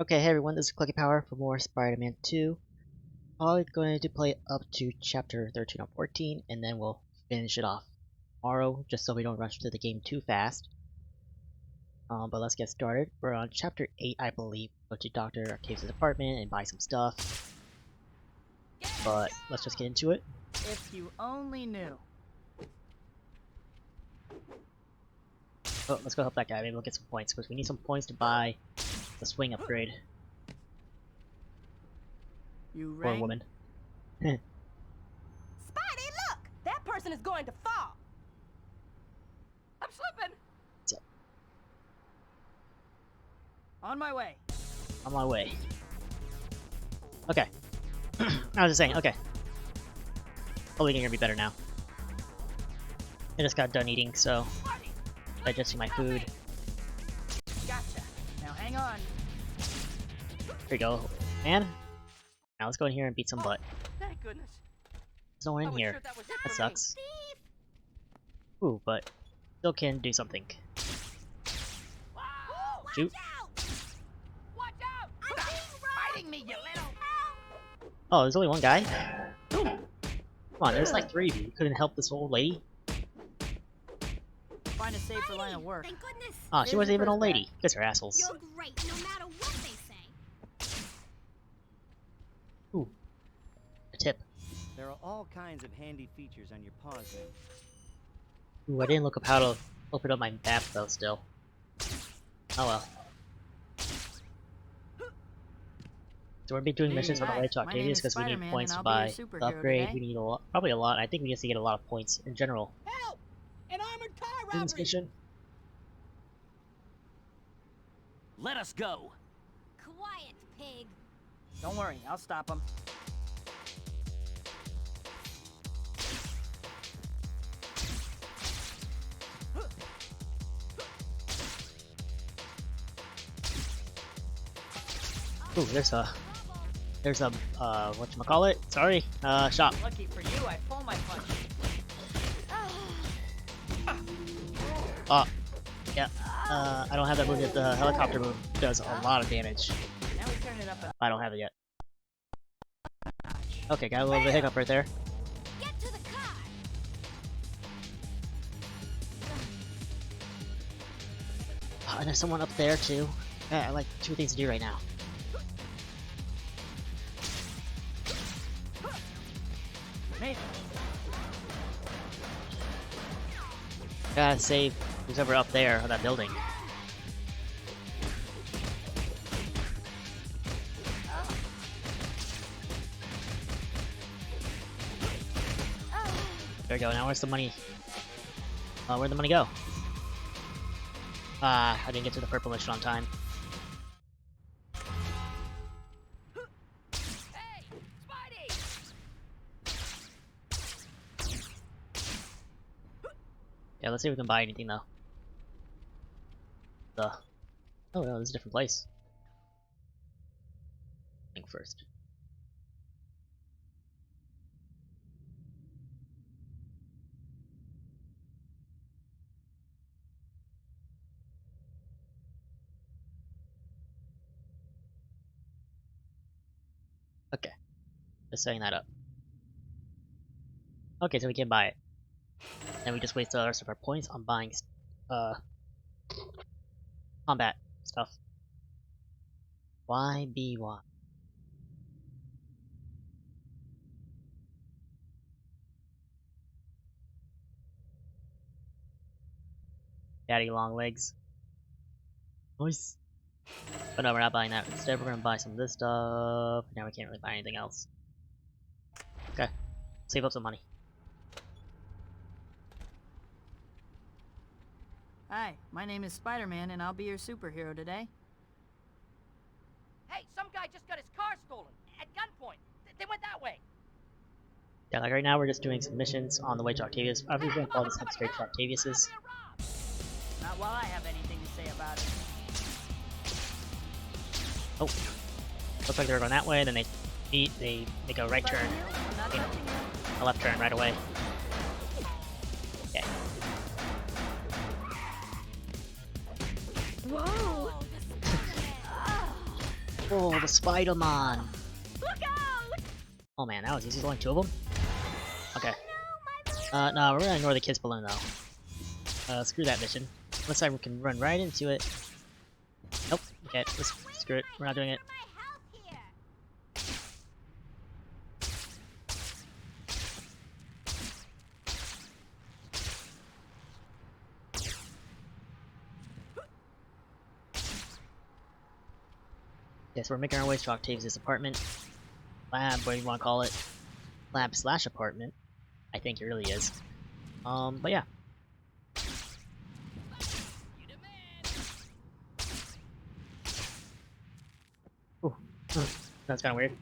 Okay, hey everyone, this is Clucky Power for more Spider-Man 2. Probably going to play up to chapter 13 or 14, and then we'll finish it off tomorrow, just so we don't rush through the game too fast. But let's get started. We're on chapter 8, I believe. Go to Dr. Octavius' apartment and buy some stuff. But let's just get into it. If you only knew. Oh, let's go help that guy. Maybe we'll get some points, because we need some points to buy the swing upgrade. You Or rang? woman. Spidey, look! That person is going to fall. I'm slipping. On my way. On my way. Okay. I was just saying, okay. Hopefully you're gonna be better now. I just got done eating, so digesting my food. Gotcha. Now hang on. Here we go. And now let's go in here and beat some butt. Thank goodness. There's no one in here. That That sucks. Ooh, but still can do something. Shoot. Watch out! Stop fighting me, you little. Oh, there's only one guy? Come on, there's like 3 of you. You couldn't help this old lady? Find a safer line of work. Thank goodness. Oh, she wasn't even an old lady. You guys are assholes. You're great, no matter what they say. Ooh. A tip. There are all kinds of handy features on your paws now. Ooh, I didn't look up how to open up my map though still. Oh well. So we're gonna be doing missions on the way to Hi, my name Octavius is because we need Spider-Man, points and to I'll be your buy the superhero upgrade. today. We need a lot, probably a lot. I think we just need to get a lot of points in general Help! An armored car in this robbery! mission. Let us go! Quiet, pig. Don't worry, I'll stop him. Ooh, there's a whatchamacallit? Sorry, shop. Lucky for you, I pull my punch. Oh, yeah. I don't have that move yet. The helicopter move does a lot of damage. Now we turn it up a I don't have it yet. notch. Okay, got a little bit of hiccup right there. Get to the car. Oh, and there's someone up there too. Yeah, I like 2 things to do right now. Nathan, Gotta save who's ever up there on that building. There we go. Now where's the money? Where'd the money go? I didn't get to the purple mission on time. Hey, Spidey! Yeah, let's see if we can buy anything though. Oh no, this is a different place. Think first. Okay, just setting that up. Okay, so we can buy it. And we just waste the rest of our points on buying combat stuff. YBY. Daddy long legs. Nice. But no, we're not buying that. Instead, we're gonna buy some of this stuff. Now we can't really buy anything else. Okay. Save up some money. hi, my name is Spider-Man, and I'll be your superhero today. Hey, some guy just got his car stolen at gunpoint. They went that way. Yeah, like right now we're just doing some missions on the way to Octavius. I'm just gonna call this head straight to Octavius's. Not while I have anything to say about it. Oh. Looks like they were going that way, then they make a right turn. I'm not touching you. A left turn right away. Okay. Whoa! Oh, the Spider-Man! Look out! Oh man, that was easy. There's only 2 of them? Okay. No, we're gonna ignore the kids balloon though. Screw that mission. Looks like we can run right into it. Nope. Okay, let's screw it. We're not doing it. My help here. Yes, we're making our way to Octavius' apartment. Lab, what do you want to call it? Lab slash apartment. I think it really is. But yeah. Ooh. That's kinda weird.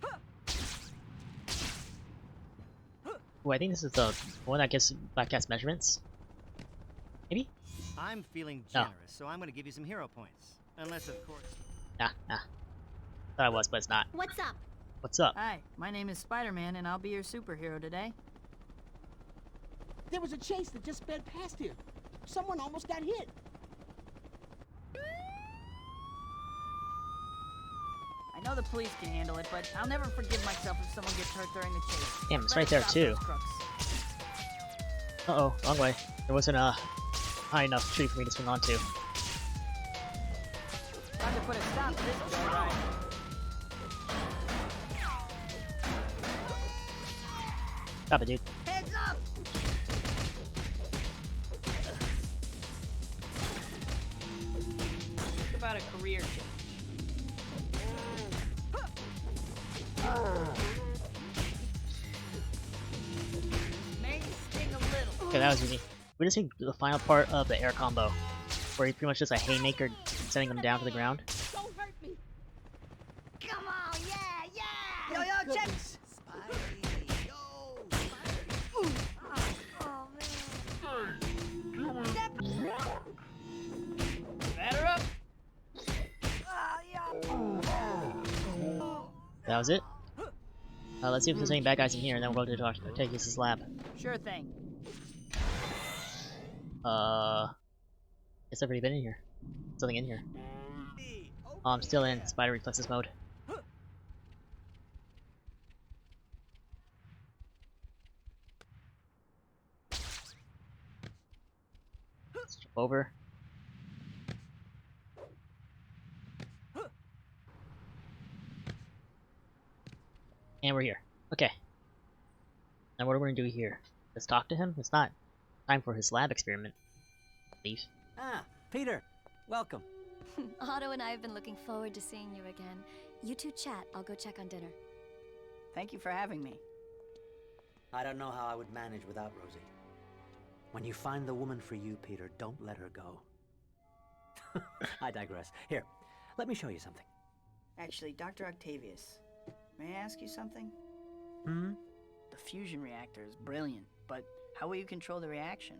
Ooh, I think this is the one that gives Black Cat's measurements. Maybe? I'm feeling No. generous, so I'm gonna give you some hero points. Unless, of course. Nah. Thought it was, but it's not. What's up? What's up? Hi, my name is Spider-Man, and I'll be your superhero today. There was a chase that just sped past here. Someone almost got hit. I know the police can handle it, but I'll never forgive myself if someone gets hurt during the chase. Damn, it's Let's right there stop too. those crooks. Uh-oh, wrong way. There wasn't a high enough tree for me to swing onto. Time to put a stop to this joyride. Stop it, dude. Heads up! Think about a career change. May sting a little. Okay, that was easy. We just need the final part of the air combo, where he pretty much just a haymaker sending them down to the ground. Don't hurt me. Come on, yeah! Yo, check! Batter up! That was it. Let's see if there's any bad guys in here, and then we'll go to Octavius' lab. Sure thing. Guess I've already been in here. Something in here. Oh, I'm still in spider reflexes mode. Let's jump over. And we're here. Okay. Now what are we gonna do here? Let's talk to him? It's not time for his lab experiment. Leave. Ah, Peter, welcome. Otto and I have been looking forward to seeing you again. You two chat. I'll go check on dinner. Thank you for having me. I don't know how I would manage without Rosie. When you find the woman for you, Peter, don't let her go. I digress. Here, let me show you something. Actually, Dr. Octavius, may I ask you something? Hmm? The fusion reactor is brilliant, but how will you control the reaction?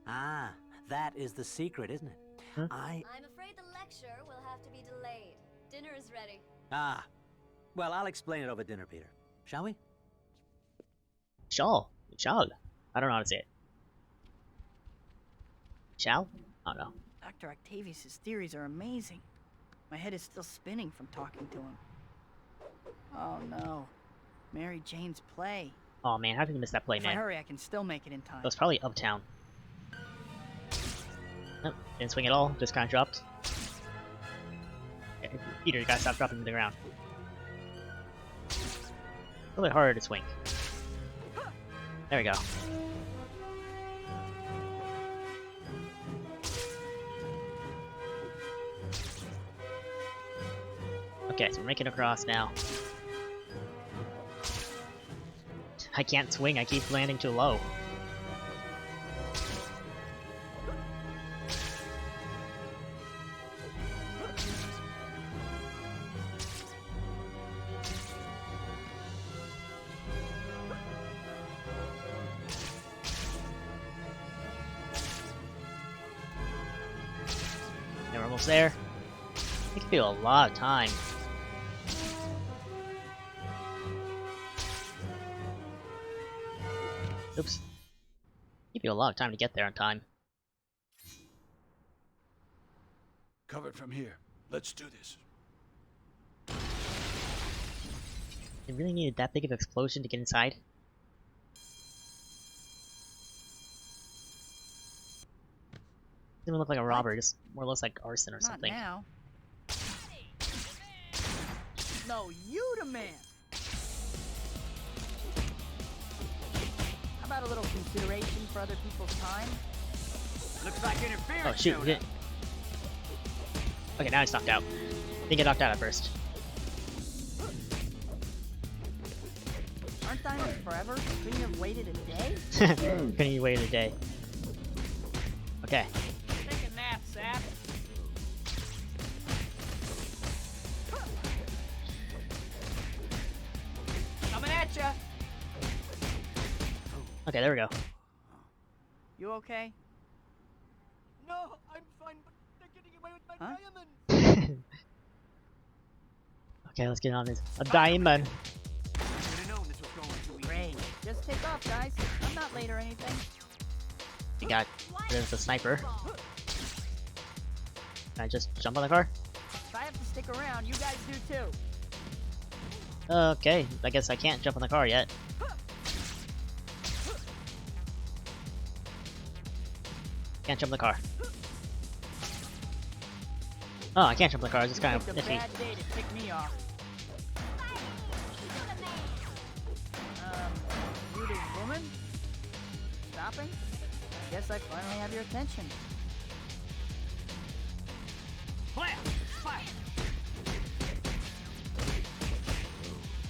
Ah, that is the secret, isn't it? Huh? I'm afraid the lecture will have to be delayed. Dinner is ready. Ah. Well, I'll explain it over dinner, Peter. Shall we? Shall. Shall. I don't know how to say it. Shall? I don't know. Dr. Octavius' theories are amazing. My head is still spinning from talking to him. Oh no. Mary Jane's play. Oh man, how did you miss that play, If I man? hurry, I can still make it in time. That was probably uptown. Nope, didn't swing at all, just kind of dropped. Okay, Peter, you gotta stop dropping to the ground. A little bit harder to swing. There we go. Okay, so we're making across now. I can't swing, I keep landing too low. And we're almost there. It could be a lot of time. Oops. Give you a lot of time to get there on time. Covered from here. Let's do this. It really needed that big of an explosion to get inside. Doesn't look like a robbery, just more or less like arson or Not something. now. No, you the man. How about a little consideration for other people's time? Looks like interference. Oh shoot, we didn't. Okay, now he's knocked out. Didn't get knocked out at first. Aren't diamonds forever? Couldn't you have waited a day? Couldn't you wait a day? Okay. Take a nap, Sap. Coming at ya. Okay, there we go. You okay? No, I'm fine, but they're getting away with my Huh? diamond. Okay, let's get on this. A diamond. Great. Just take off, guys. I'm not late or anything. We got rid of the sniper. Can I just jump on the car? If I have to stick around, you guys do too. Okay, I guess I can't jump on the car yet. Can't jump on the car. Oh, I can't jump on the car, it's just kind of Picked a iffy. bad day to tick me off. You the woman? Stopping? Guess I finally have your attention.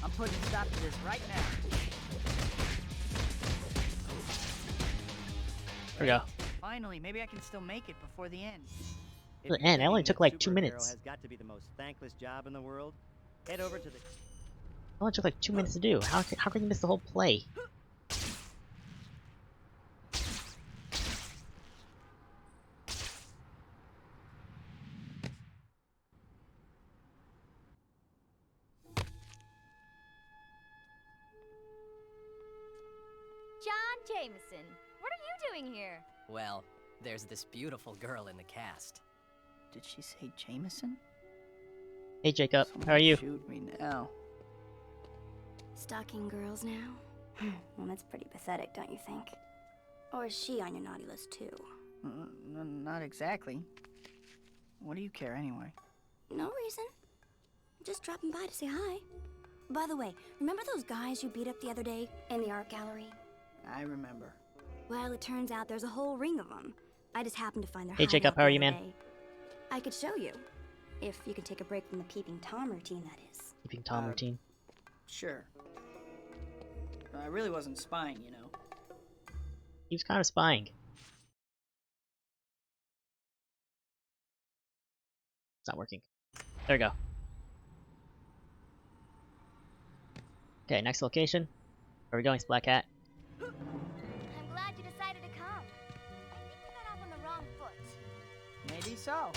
I'm putting a stop to this right now. There we go. Finally, maybe I can still make it before the end. If The you're end, it only thinking took that like 2 superhero minutes. has got to be the most thankless job in the world, head over to the... It only took like 2 minutes to do. How can you miss the whole play? John Jameson, what are you doing here? Well, there's this beautiful girl in the cast. Did she say Jameson? Hey Jacob, Someone how are you? Shoot me now. Stalking girls now? Well, that's pretty pathetic, don't you think? Or is she on your naughty list too? Not exactly. What do you care anyway? No reason. Just dropping by to say hi. By the way, remember those guys you beat up the other day in the art gallery? I remember. Well, it turns out there's a whole ring of them. I just happened to find their Hey, hideout Jacob, how the are you, other man? day. I could show you. If you can take a break from the peeping Tom routine, that is. Keeping Tom routine. Sure. I really wasn't spying, you know. He was kind of spying. It's not working. There we go. Okay, next location. Where are we going, Black Cat? I'm glad you decided to come. I think you got off on the wrong foot. Maybe so.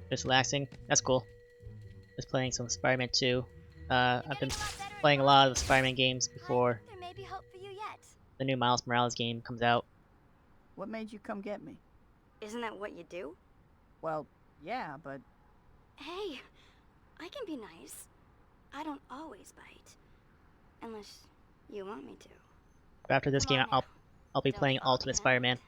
Just relaxing. That's cool. Just playing some Spider-Man 2. I've been playing a lot of the Spider-Man games before There may be hope for you yet. the new Miles Morales game comes out. What made you come get me? Isn't that what you do? Well, yeah, but Hey, I can be nice. I don't always bite. Unless you want me to. But after this Come game, on I'll be Don't playing fall Ultimate behind. Spider-Man.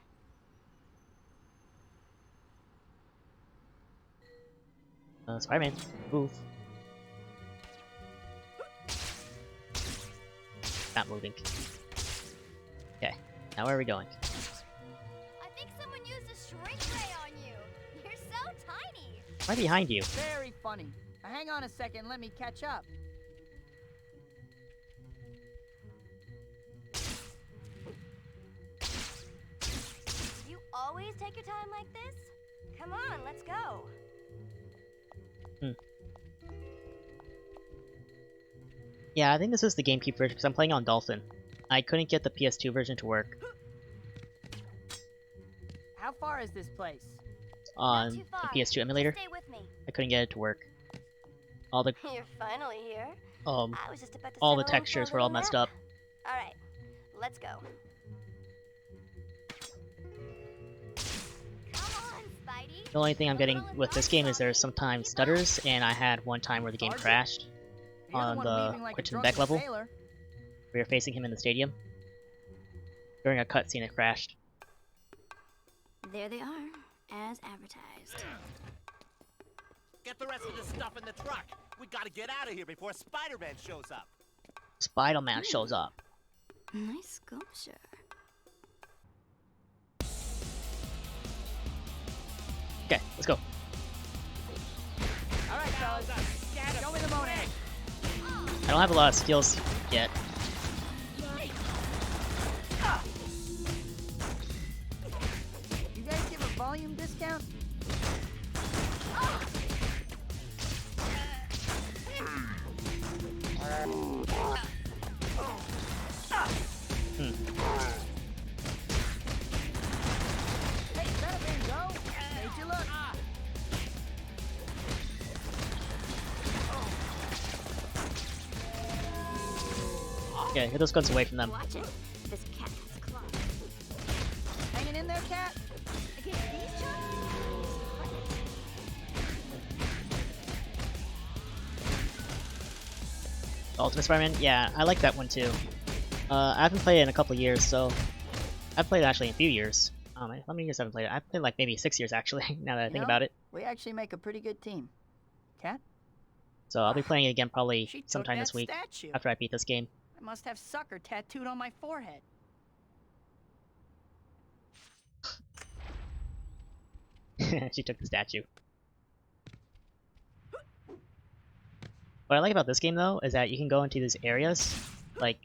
Spider-Man, move. Not moving. Okay, now where are we going? I think someone used a shrink ray on you. You're so tiny. Right behind you. very funny. Now, hang on a second, let me catch up. You always take your time like this? Come on, let's go. Yeah, I think this is the GameCube version because I'm playing on Dolphin. I couldn't get the PS2 version to work How far is this place? on Not too far. the PS2 emulator. Stay with me. I couldn't get it to work. All the You're finally here. um I was just about to all the settle in for a textures were all little messed nap. up. All right, let's go. Come on, The only thing I'm getting with this game is there's sometimes stutters, and I had one time where the game crashed on the Quentin Beck level. We were facing him in the stadium. During a cutscene, it crashed. There they are, as advertised. Get the rest of the stuff in the truck. We gotta get out of here before Spider-Man shows up. Spider-Man shows up. Nice sculpture. Okay, let's go. All right, fellas. Show me the Monet. I don't have a lot of skills yet. You guys give a volume discount? Hey, is that a Van Gogh? Made you look. Okay, get those guns away from them. Watch it. This cat has claws. Hanging in there, cat? Against these charms? Ultimate Spider-Man? Yeah, I like that one too. I haven't played it in a couple years, so... I've played it actually in a few years. How many years haven't played it? I've played like maybe 6 years actually, now that I think about it. We actually make a pretty good team. Cat? So I'll be playing it again probably She took sometime that this week, statue. after I beat this game. I must have sucker tattooed on my forehead. She took the statue. What I like about this game though, is that you can go into these areas, like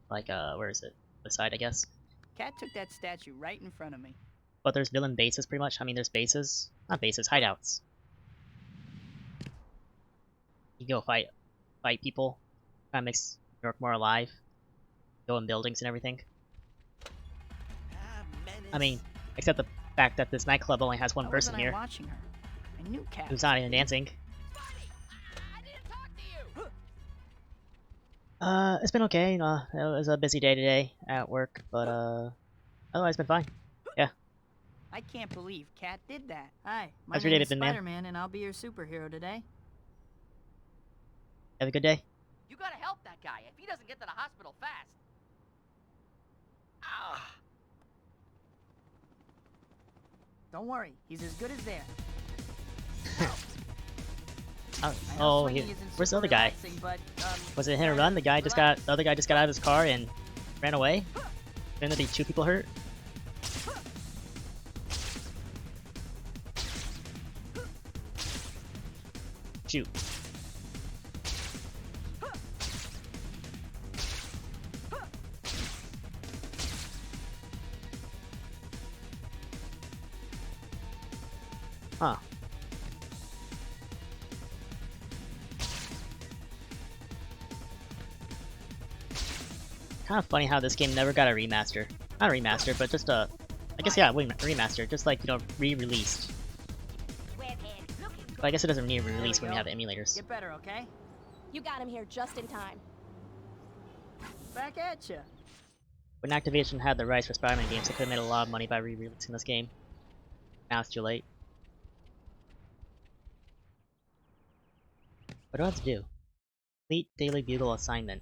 where is it? The side, I guess. Cat took that statue right in front of me. But there's villain bases pretty much. I mean, there's bases. Not bases, hideouts. You go fight people. Kinda makes New York more alive. Go in buildings and everything. I mean, except the fact that this nightclub only has one person here. Watching her. I knew Cat. Who's not even dancing. I need to talk to you. It's been okay. It was a busy day today at work, but otherwise it's been fine. Yeah. I can't believe Cat did that. Hi, my How's your name day is been, man? Spider-Man, and I'll be your superhero today. Have a good day. You gotta help that guy if he doesn't get to the hospital fast. Ah. Don't worry, he's as good as there. Oh, where's the other guy? Was it hit and run? The other guy just got out of his car and ran away. Didn't there be 2 people hurt? Shoot. Huh. Kind of funny how this game never got a remaster. Not a remaster, but just a... I guess, yeah, remaster. Just like, you know, re-released. But I guess it doesn't need a re-release when we have emulators. Get better, okay? You got him here just in time. Back at ya. When Activision had the rights for Spider-Man games, they could have made a lot of money by re-releasing this game. Now it's too late. What do I have to do? Complete Daily Bugle assignment.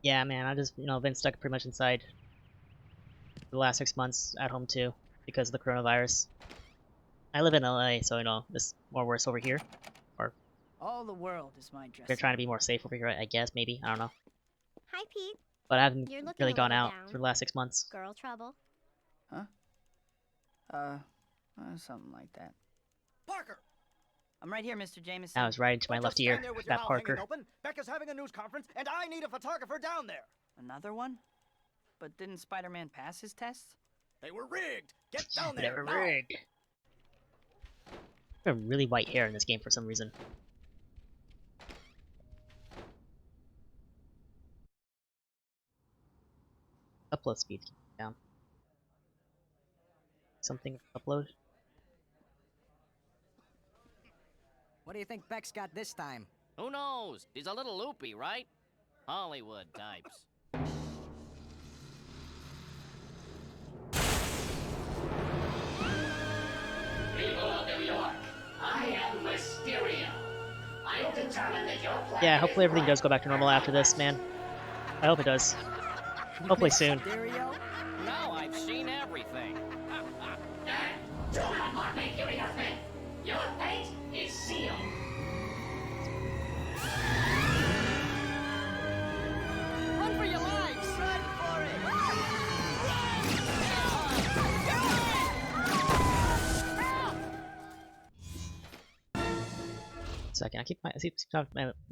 Yeah, man, I just, been stuck pretty much inside the last 6 months at home too, because of the coronavirus. I live in LA, so, it's more worse over here. Or all the world is my dress. they're trying to be more safe over here, I guess, maybe. I don't know. Hi, Pete. But I haven't You're looking really a gone little out down. for the last 6 months. Girl trouble. Huh? Something like that. Parker! I'm right here, Mr. Jameson. I was right into my left ear. That Parker. Open. Becca's having a news conference, and I need a photographer down there. Another one? But didn't Spider-Man pass his tests? They were rigged. Get down They there. were rigged. I have really white hair in this game for some reason. Upload speed down. Something upload. What do you think Beck's got this time? Who knows? He's a little loopy, right? Hollywood types. People of New York, I am Mysterio. I am determined that your plan. Yeah, hopefully everything does go back to normal after this, man. I hope it does. Hopefully soon. Mysterio? Now I've seen everything. Do not mark me giving your thing. Your fate is sealed. Run for your lives! Run for it! Second, I keep my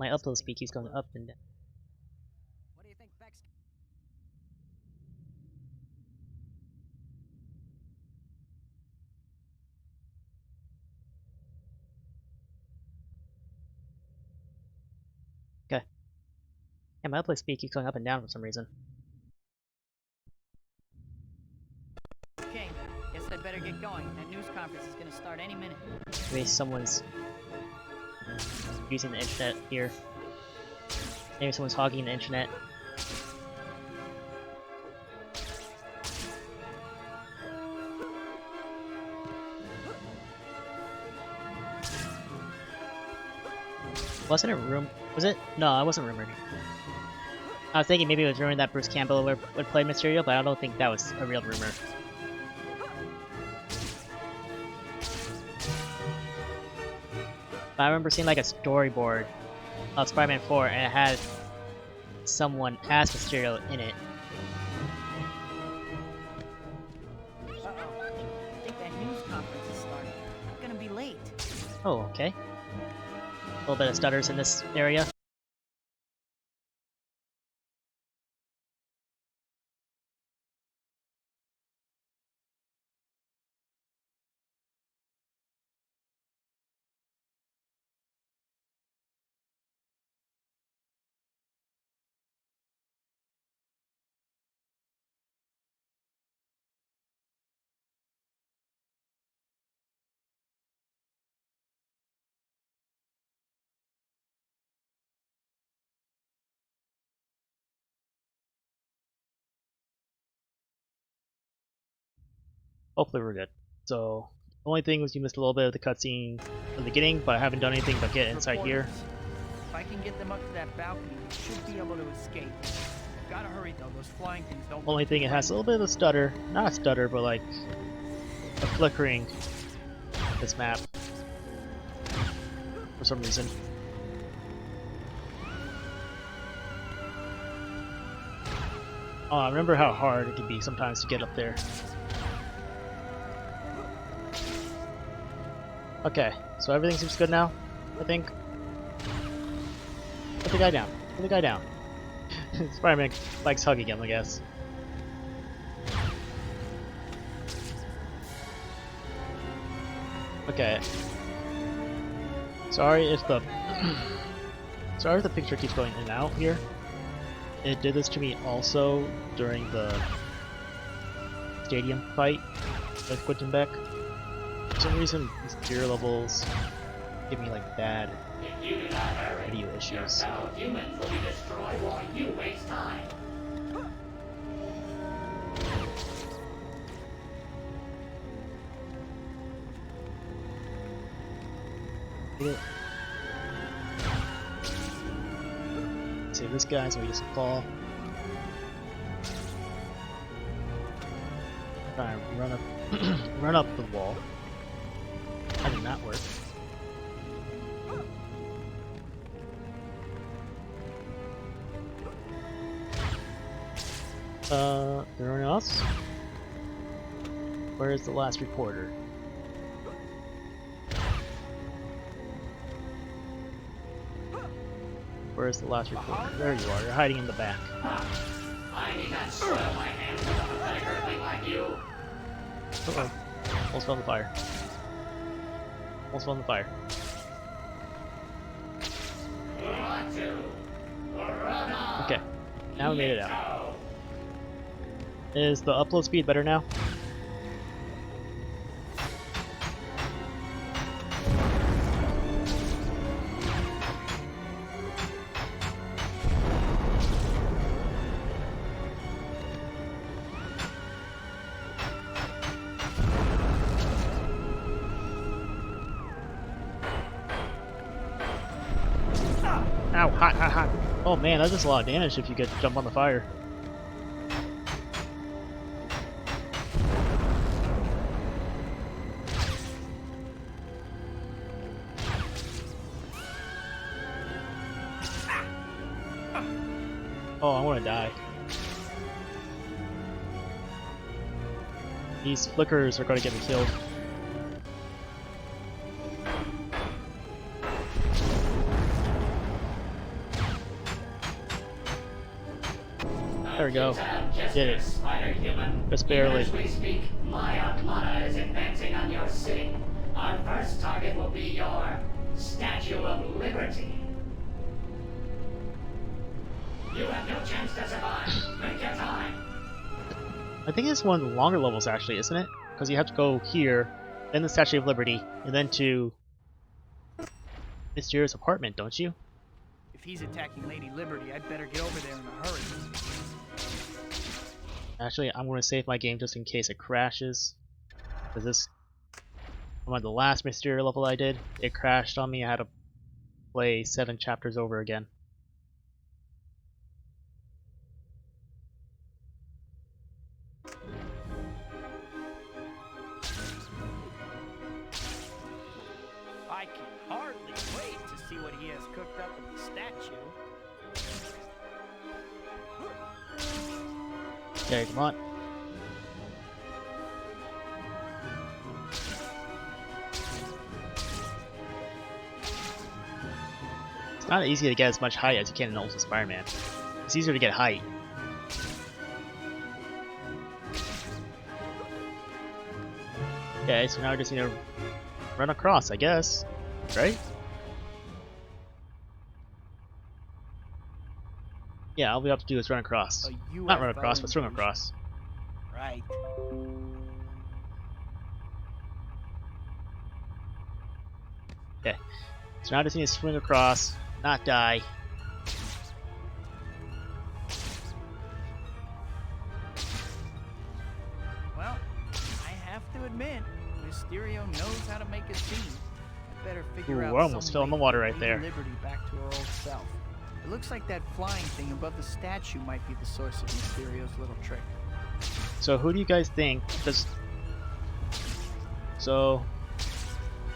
upload speed keeps going up and down. What do you think Beck's... Okay. Yeah, my upload speed keeps going up and down for some reason. Okay, guess I better get going. That news conference is gonna start any minute. Maybe someone's using the internet here. Maybe someone's hogging the internet. Wasn't it was it? No, I wasn't rumored. I was thinking maybe it was rumored that Bruce Campbell would play Mysterio, but I don't think that was a real rumor. But I remember seeing like a storyboard of Spider-Man 4 and it had someone as Mysterio in it. Uh-oh. I think that news conference is starting. I'm gonna be late. Oh, okay. A little bit of stutters in this area. Hopefully we're good. So, the only thing was you missed a little bit of the cutscene in the beginning, but I haven't done anything but get inside here. If I can get them up to that balcony, we should be able to escape. Gotta hurry though, those flying things don't... Only thing, it has a little bit of a stutter. Not a stutter, but like a flickering this map for some reason. Oh, I remember how hard it can be sometimes to get up there. Okay, so everything seems good now, I think. Put the guy down. Put the guy down. Spider-Man likes hugging him, I guess. Okay. Sorry if the sorry if the picture keeps going in and out here. It did this to me also during the stadium fight with Quentin Beck. For some reason, these gear levels give me like bad video issues. Fellow humans will be destroyed while you waste time. Save this guy so he doesn't fall. Try and run up, run up the wall. That did not work. Anyone else? Where is the last reporter? Where's the last reporter? There you are. You're hiding in the back. I did not soil my hands with a pathetic earthling like you. Uh-oh. Almost fell in the fire. Almost fell in the fire. Run on. Okay. Now we made it out. Is the upload speed better now? Ow, hot, hot, hot. Oh man, that does a lot of damage if you get to jump on the fire. Oh, I want to die. These flickers are going to get me killed. There we go. Did it. Just barely. As we speak, my armada is advancing on your city. Our first target will be your Statue of Liberty. You have no chance to survive. Make your time. I think it's one of the longer levels actually, isn't it? Because you have to go here, then the Statue of Liberty, and then to Mysterious apartment, don't you? If he's attacking Lady Liberty, I'd better get over there in a hurry. Actually, I'm going to save my game just in case it crashes. Because this, on the last Mysterio level I did, it crashed on me. I had to play 7 chapters over again. I can hardly wait to see what he has cooked up at the statue. Okay, come on. It's not easy to get as much height as you can in Ultimate Spider-Man. It's easier to get height. Okay, so now I just need to run across, I guess. Right? Yeah, all we have to do is run across. Not run across, but swim across. Right. Okay. So now I just need to swing across, not die. Well, I have to admit, Mysterio knows how to make a scene. I better figure Ooh, out I almost some fell in the way water to right lead there. Liberty back to her old self. It looks like that flying thing above the statue might be the source of Mysterio's little trick. So who do you guys think? Does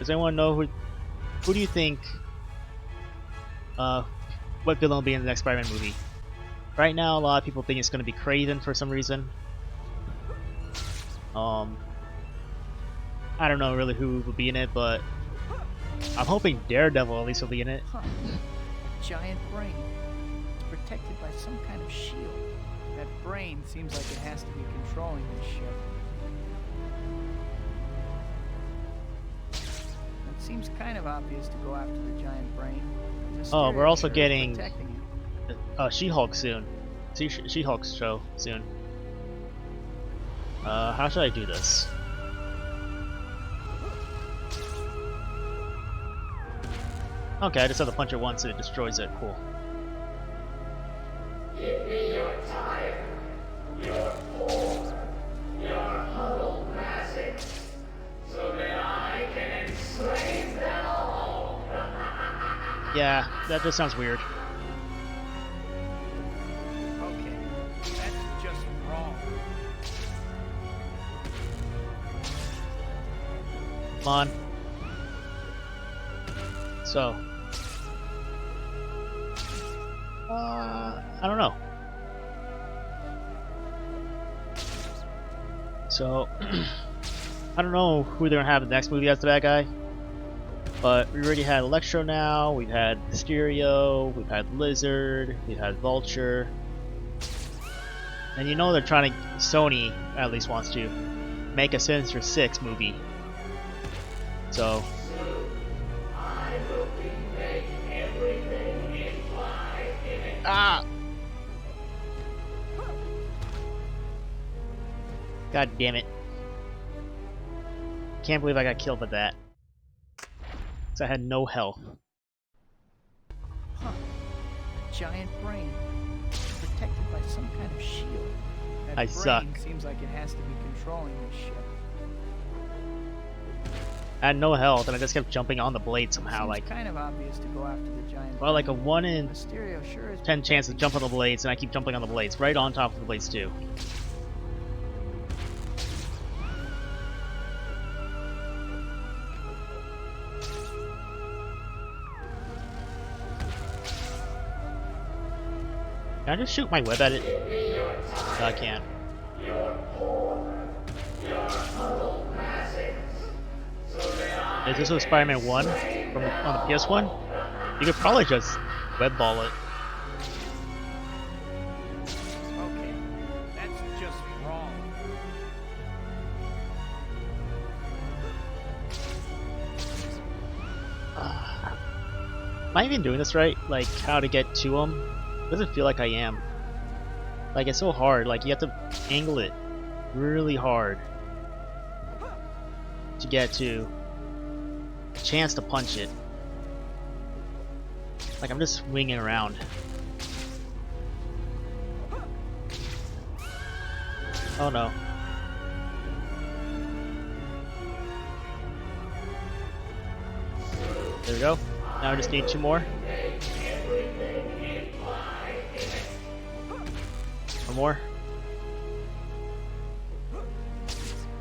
anyone know who do you think what villain will be in the next Spider-Man movie? Right now, a lot of people think it's going to be Craven for some reason. I don't know really who will be in it, but I'm hoping Daredevil at least will be in it. Huh. Giant brain. It's protected by some kind of shield. That brain seems like it has to be controlling this ship. It seems kind of obvious to go after the giant brain. Oh, we're also Mysterio getting is protecting it. She-Hulk soon. She-Hulk's show soon. How should I do this? Okay, I just have to punch it once and it destroys it. Cool. Give me your tire, your ore, your huddled masses, so that I can enslave them all. Yeah, that just sounds weird. Okay, that's just wrong. Come on. So. I don't know. So, I don't know who they're gonna have in the next movie as the bad guy. But we already had Electro now, we've had Mysterio, we've had Lizard, we've had Vulture. And you know they're trying to, Sony at least wants to, make a Sinister Six movie. So, I will remake everything in life in it. ah! God damn it. Can't believe I got killed by that. Because I had no health. Huh. A giant brain. Protected by some kind of shield. That I brain suck. seems like it has to be controlling this ship. I had no health and I just kept jumping on the blade somehow. Seems like, kind of obvious to go after the giant well, like a brain. 1 in Mysterio sure is 10 chance to protecting jump on the us. blades, and I keep jumping on the blades. Right on top of the blades, too. Can I just shoot my web at it? No, I can't. Is this with Spider-Man 1 from on the PS1? You could probably just web ball it. Okay, that's just wrong. Am I even doing this right? Like, how to get to him? Doesn't feel like I am. Like, it's so hard. Like, you have to angle it really hard to get to a chance to punch it. Like, I'm just swinging around. Oh no. There we go. Now I just need 2 more. 1 more.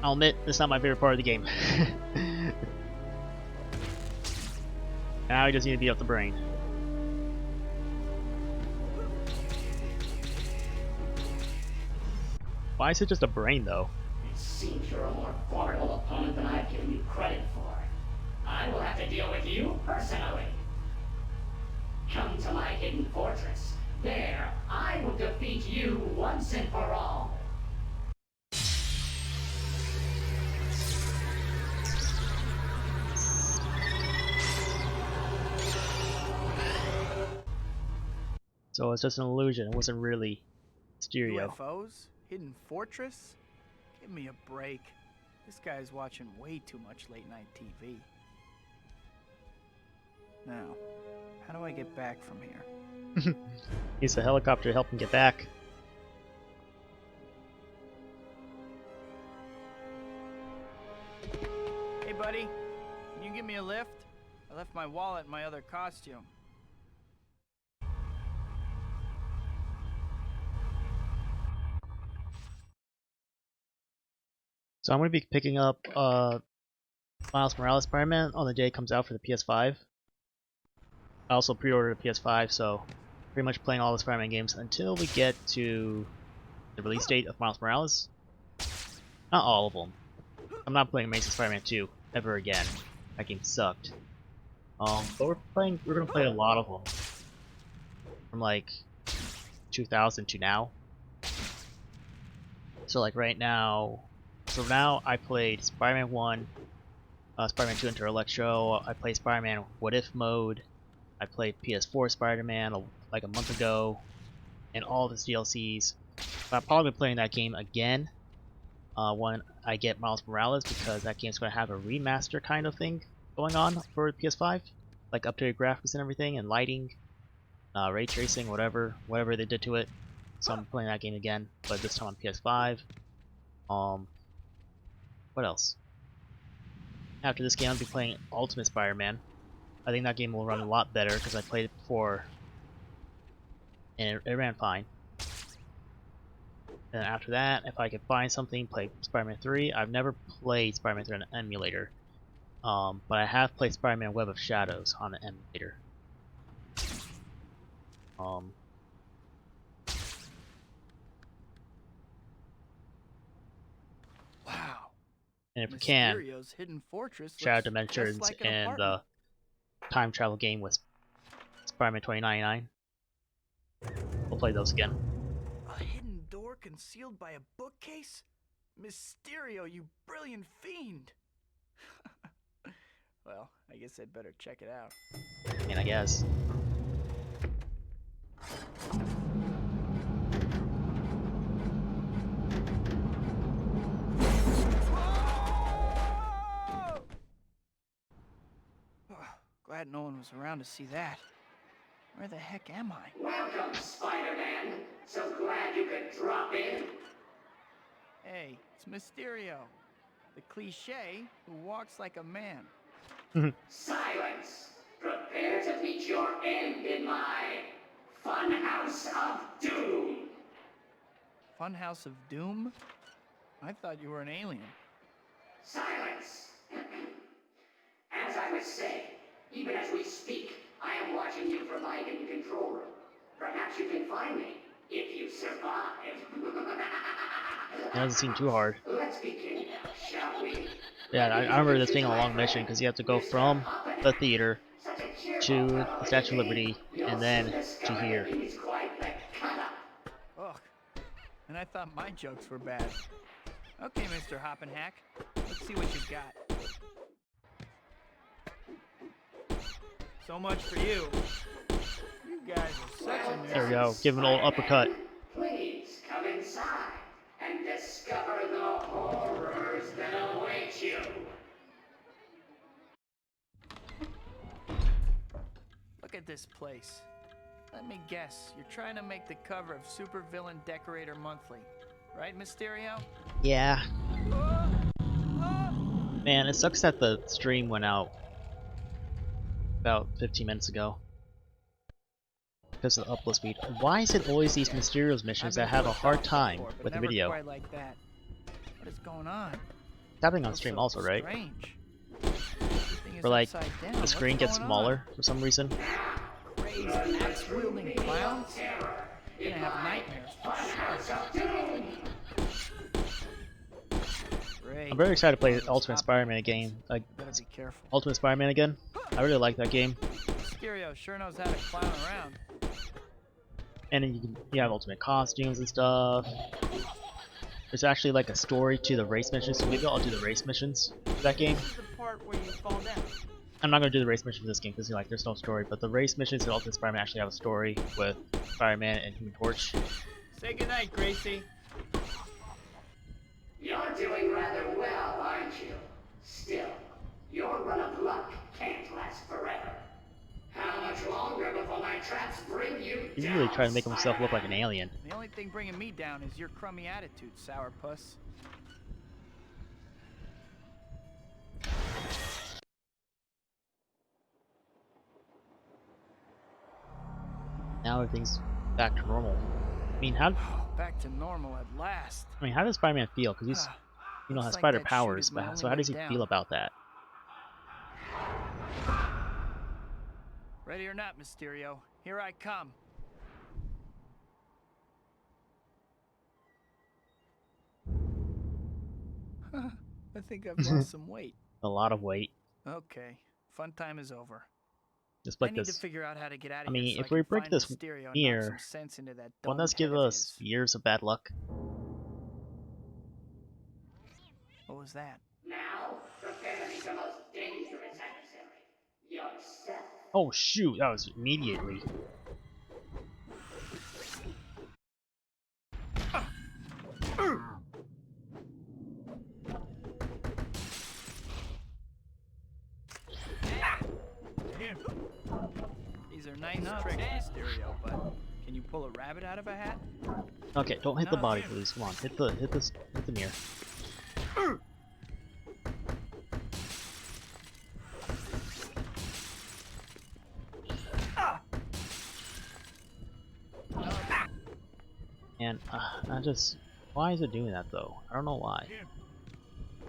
I'll admit, it's not my favorite part of the game. Now I just need to beat up the brain. Why is it just a brain, though? It seems you're a more formidable opponent than I've given you credit for. I will have to deal with you personally. Come to my hidden fortress. There, I will defeat you once and for all. So it's just an illusion. It wasn't really Mysterio. UFOs? Hidden fortress? Give me a break. This guy's watching way too much late night TV. Now, how do I get back from here? Needs a helicopter to help him get back. Hey buddy, can you give me a lift? I left my wallet in my other costume. So I'm going to be picking up Miles Morales Spider-Man on the day it comes out for the PS5. I also pre-ordered a PS5, so pretty much playing all the Spider-Man games until we get to the release date of Miles Morales. Not all of them. I'm not playing Amazing Spider-Man 2 ever again. That game sucked. But we're gonna play a lot of them from like 2000 to now. So like right now, now I played Spider-Man 1, Spider-Man 2 Enter Electro. I played Spider-Man What If mode. I played PS4 Spider-Man like a month ago, and all of its DLCs. But I'll probably be playing that game again when I get Miles Morales, because that game's going to have a remaster kind of thing going on for PS5, like updated graphics and everything, and lighting, ray tracing, whatever they did to it. So I'm playing that game again, but this time on PS5. What else? After this game, I'll be playing Ultimate Spider-Man. I think that game will run a lot better because I played it before and it ran fine. And after that, if I could find something, play Spider-Man 3. I've never played Spider-Man 3 on an emulator, but I have played Spider-Man Web of Shadows on an emulator. Wow. And if we can, Mysterio's hidden fortress Shadow looks Dimensions just like an and apartment. the time travel game with Spider-Man 2099. We'll play those again. A hidden door concealed by a bookcase? Mysterio, you brilliant fiend! Well, I guess I'd better check it out. I mean, I guess. Glad no one was around to see that. Where the heck am I? Welcome, Spider-Man. So glad you could drop in. Hey, it's Mysterio. The cliché who walks like a man. Silence. Prepare to meet your end in my Funhouse of Doom. Funhouse of Doom? I thought you were an alien. Silence. As I was saying, even as we speak, I am watching you from my hidden control room. Perhaps you can find me if you survive. It doesn't seem too hard. Let's begin now, shall we? Yeah, I remember this being a long mission because you have to go from the theater to the Statue of Liberty and then to here. Ugh. And I thought my jokes were bad. Okay, Mr. Hoppenhack. Let's see what you've got. So much for you. You guys are such a nuisance. There we go. Give him an old uppercut. Please come inside and discover the horrors that await you. Look at this place. Let me guess, you're trying to make the cover of Supervillain Decorator Monthly, right, Mysterio? Yeah. Man, it sucks that the stream went out about 15 minutes ago because of the upload speed. Why is it always these Mysterio's missions that have a hard time with the video? Quite like that. What is going on? It's happening on stream also, right? Strange. Where like the screen gets smaller for some reason. Crazy axe-wielding clowns? You're gonna have nightmares for sure. Great. I'm very excited to play Ultimate Spider-Man game. Like Better be careful. Ultimate Spider-Man again. I really like that game. Mysterio sure knows how to clown around. And then you have ultimate costumes and stuff. There's actually like a story to the race missions, so maybe I'll do the race missions for that game. This is the part where you fall down. I'm not gonna do the race mission for this game because like there's no story, but the race missions in Ultimate Spider-Man actually have a story with Spider-Man and Human Torch. Say goodnight, Gracie. You're doing rather well, aren't you? Still, your run of luck can't last forever. How much longer before my traps bring you He's down, really trying to make himself look like an alien. The only thing bringing me down is your crummy attitude, sourpuss. Now everything's back to normal. I mean, how Back to normal at last. does Spider-Man feel? Because he's, you know, has Looks like spider that powers, shoot is my but so only how does way he down. feel about that? Ready or not, Mysterio, here I come. I think I've lost some weight. A lot of weight. Okay, fun time is over. Just I like need this. to figure out how to get out of I here. mean, so if I we can break find this Mysterio and knock mirror, some sense into that won't domed that give head of us his. years of bad luck? What was that? Now, prepare to meet the most dangerous adversary. Yourself. Oh shoot, that was immediately. These are nice tricks, Mysterio, but can you pull a rabbit out of a hat? Okay, don't hit the No. body, please. Come on, hit the mirror. And why is it doing that though? I don't know why.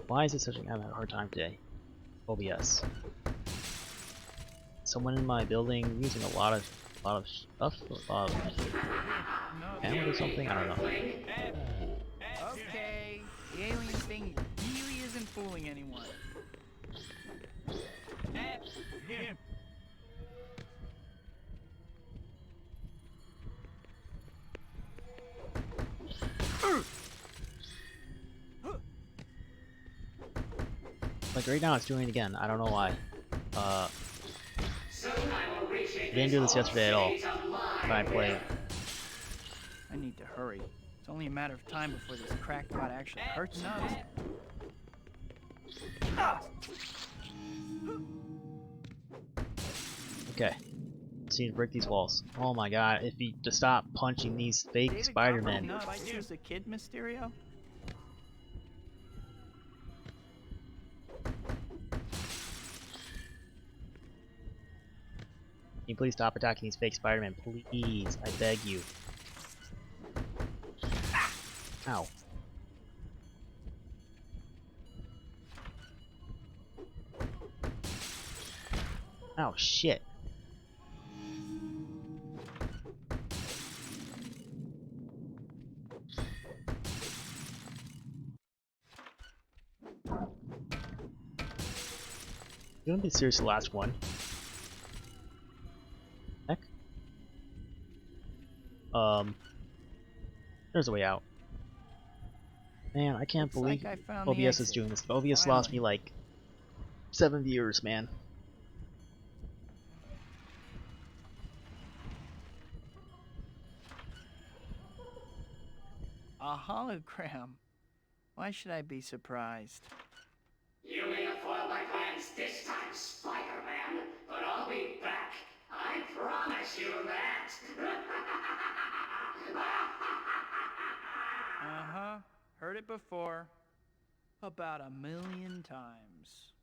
Why is it having a hard time today? OBS. Someone in my building using a lot of stuff, a lot of bandwidth or something. I don't know. Okay, the alien thing really isn't fooling anyone. Like right now, it's doing it again. I don't know why. Soon I will reach I didn't do this yesterday at all when I played. I need to hurry. It's only a matter of time before this crackpot actually hurts us. Okay. Just need to break these walls. Oh my god, if you just stop punching these fake David Spider-Men. Copperfield bite you as a kid, Mysterio? Can you please stop attacking these fake Spider-Men? Please, I beg you. Ow. Oh shit. You wanna be serious, the last one? Heck? There's a way out. Man, I can't believe Looks like I found the OBS is exit. doing this. OBS lost me Finally. like 7 viewers, man. A hologram. Why should I be surprised? You may have foiled my plans this time, Spider-Man, but I'll be back. I promise you that. Uh-huh. Heard it before. About 1,000,000 times.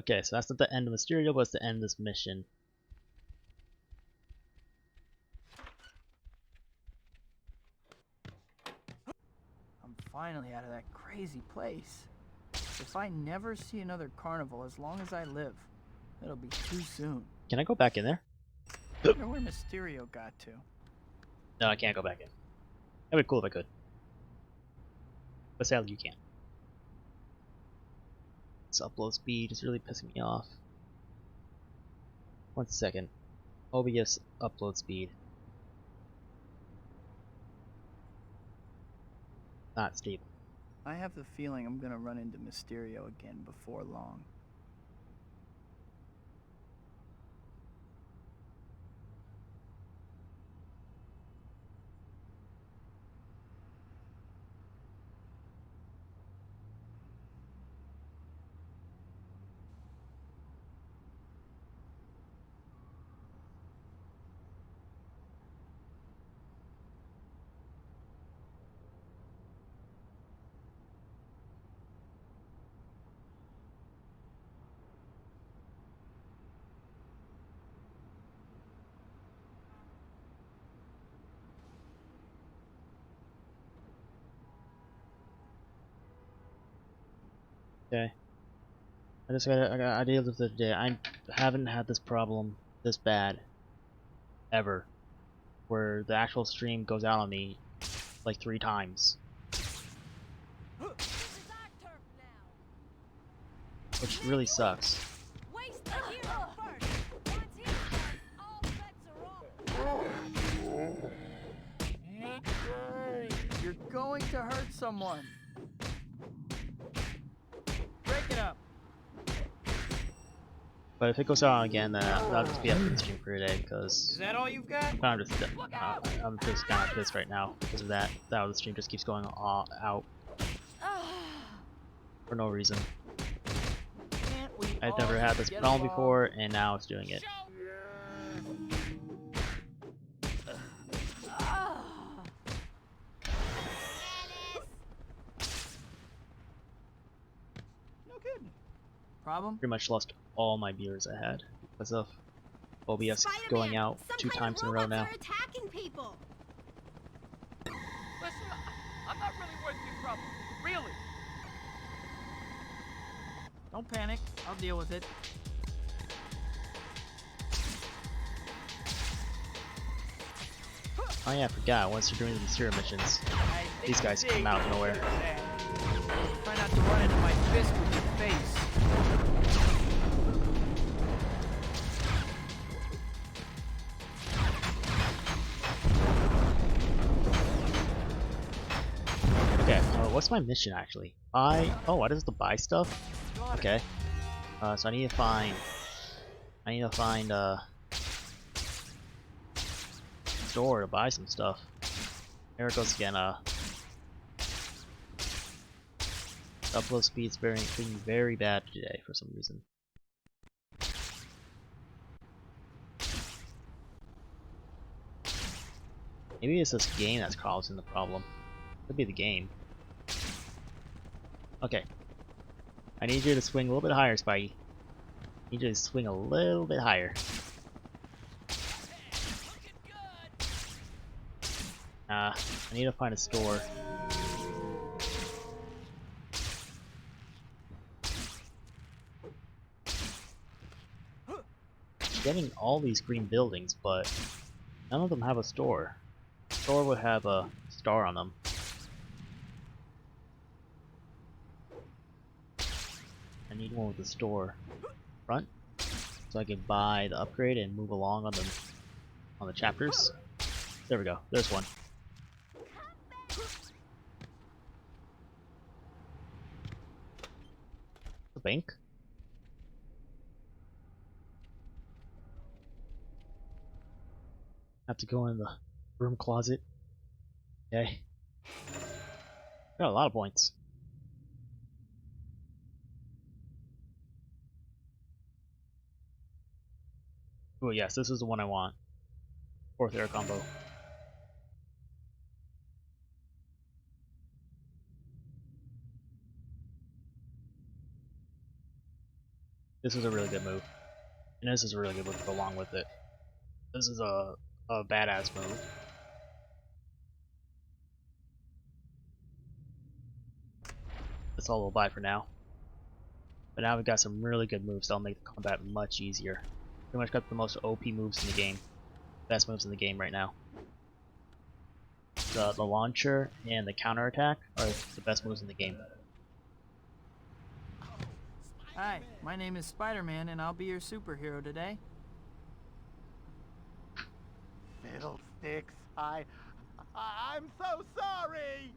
Okay, so that's not the end of Mysterio, but it's the end of this mission. I'm finally out of that crazy place. If I never see another carnival as long as I live, it'll be too soon. Can I go back in there? I wonder where Mysterio got to. No, I can't go back in. That'd be cool if I could. But sadly, you can't. This upload speed is really pissing me off. 1 second. OBS upload speed. Not stable. I have the feeling I'm gonna run into Mysterio again before long. Okay. I got ideas of the day. I haven't had this problem this bad ever, where the actual stream goes out on me like 3 times, which really sucks. You're going to hurt someone. Break it up. But if it goes out again, then I'll just be up in the stream for today because Is that all you've got? I'm just kind of pissed right now because of that. That the stream just keeps going out for no reason. Can't we I've all never had just this get problem along? before, and now it's doing it. No kidding. Problem? Pretty much lost all my viewers I had because of OBS going out 2 times in a row now. Attacking people. Listen, I'm not really worth your trouble. Really. Don't panic. I'll deal with it. Oh yeah, I forgot. Once you're doing the Mysterio missions, these guys come out of nowhere. Try not to run into my fist with your face. Okay, what's my mission actually? Oh, what is the buy stuff? Okay. So I need to find store to buy some stuff. There it goes again. Upload speed's being very bad today for some reason. Maybe it's this game that's causing the problem. Could be the game. Okay. I need you to swing a little bit higher, Spidey. I need you to swing a little bit higher. I need to find a store. Getting all these green buildings, but none of them have a store. A store would have a star on them. I need one with a store front, so I can buy the upgrade and move along on the chapters. There we go. There's one. The bank. Have to go in the room closet. Okay. Got a lot of points. Oh yes, this is the one I want. 4th air combo. This is a really good move. And this is a really good move to go along with it. This is a badass move. That's all we'll buy for now. But now we've got some really good moves that'll make the combat much easier. Pretty much got the most OP moves in the game. Best moves in the game right now. The launcher and the counterattack are the best moves in the game. Hi, my name is Spider-Man, and I'll be your superhero today. Fiddlesticks, I'm so sorry!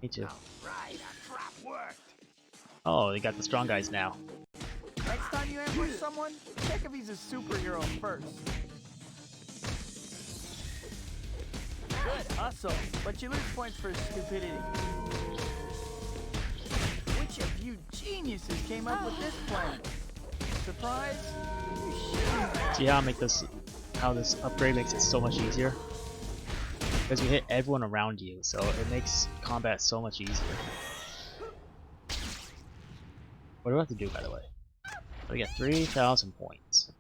Me too. Right, a trap worked! Oh, they got the strong guys now. Next time you ambush someone, check if he's a superhero first. Good hustle, but you lose points for stupidity. Which of you geniuses came up with this plan? Surprise? You shouldn't. See how how this upgrade makes it so much easier? Because you hit everyone around you, so it makes combat so much easier. What do I have to do, by the way? I get 3,000 points.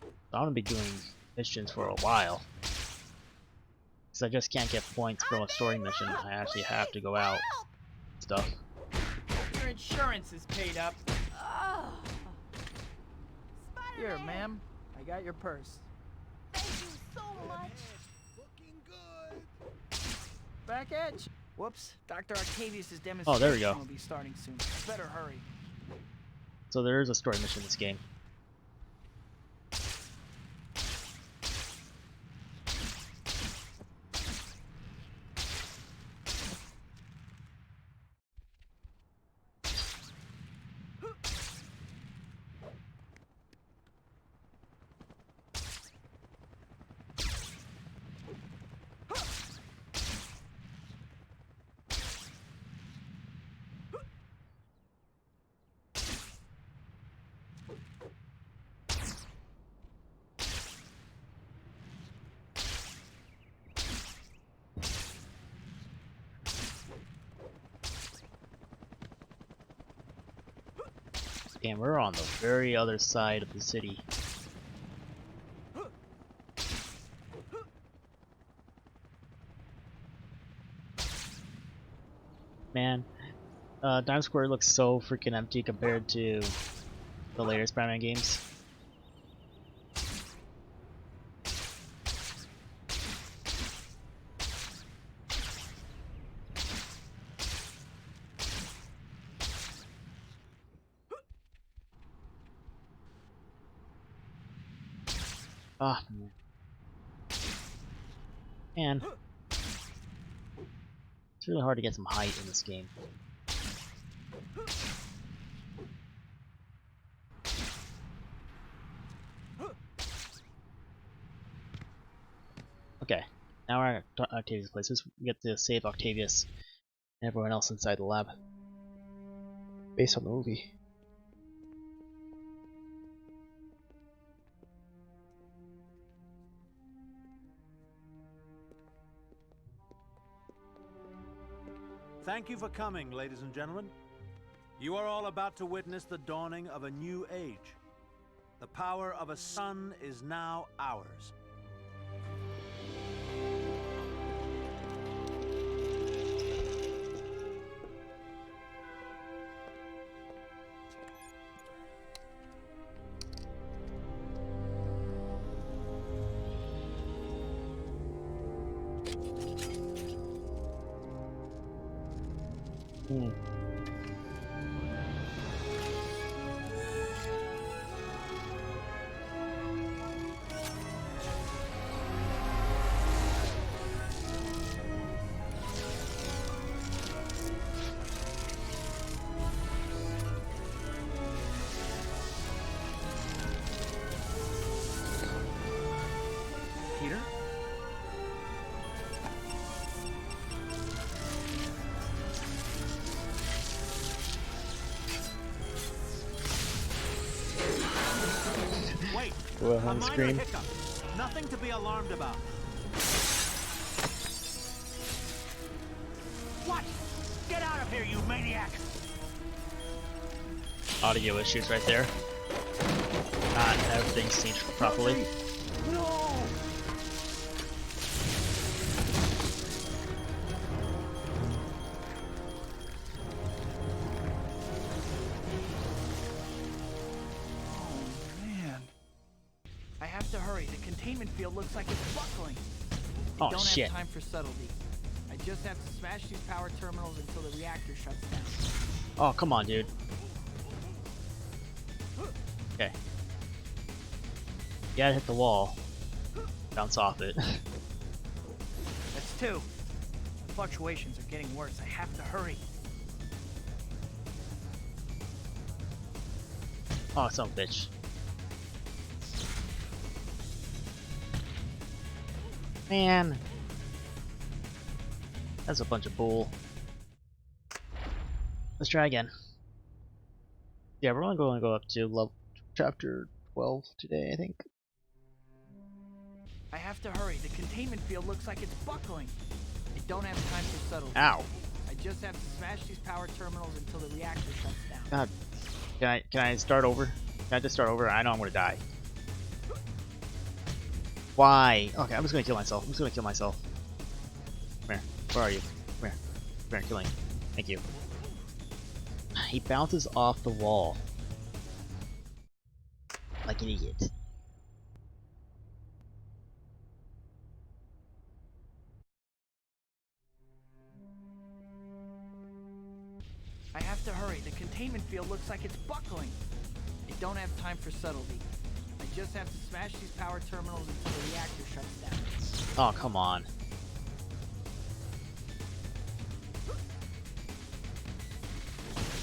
So I'm gonna be doing missions for a while. Because I just can't get points from a story mission. I actually have to go out and stuff. Your insurance is paid up. Here, ma'am. I got your purse. Thank you so much. Looking good! Back at you. Whoops. Dr. Octavius' demonstration Oh, there we go. will be starting soon. Better hurry. So there is a story mission in this game. Damn, we're on the very other side of the city. Man, Times Square looks so freaking empty compared to the later Spider-Man games. Ah, man. Man. It's really hard to get some height in this game. Okay, now we're at Octavius' place. Let's get to save Octavius and everyone else inside the lab. Based on the movie. Thank you for coming, ladies and gentlemen. You are all about to witness the dawning of a new age. The power of a sun is now ours. Peter? Wait, Go a ahead and minor scream. hiccup. Nothing to be alarmed about. What? Get out of here, you maniac! Audio issues right there. Not everything synced properly. No! Oh, man. I have to hurry. The containment field looks like it's buckling. Oh, Don't shit. have time for subtlety. I just have to smash these power terminals until the reactor shuts down. Oh, come on, dude. Okay. You gotta hit the wall. Bounce off it. That's two. The fluctuations are getting worse. I have to hurry. Oh, son of a bitch. Man. That's a bunch of bull. Let's try again. Yeah, we're only going to go up to level chapter 12 today, I think. I have to hurry. The containment field looks like it's buckling. I don't have time for subtlety. Ow. I just have to smash these power terminals until the reactor shuts down. God. Can I start over? Can I just start over? I know I'm gonna die. Why? Okay, I'm just gonna kill myself. I'm just gonna kill myself. Come here. Where are you? Come here. Come here, kill me. Thank you. He bounces off the wall. Like an idiot. I have to hurry. The containment field looks like it's buckling. I don't have time for subtlety. I just have to smash these power terminals until the reactor shuts down. Oh, come on.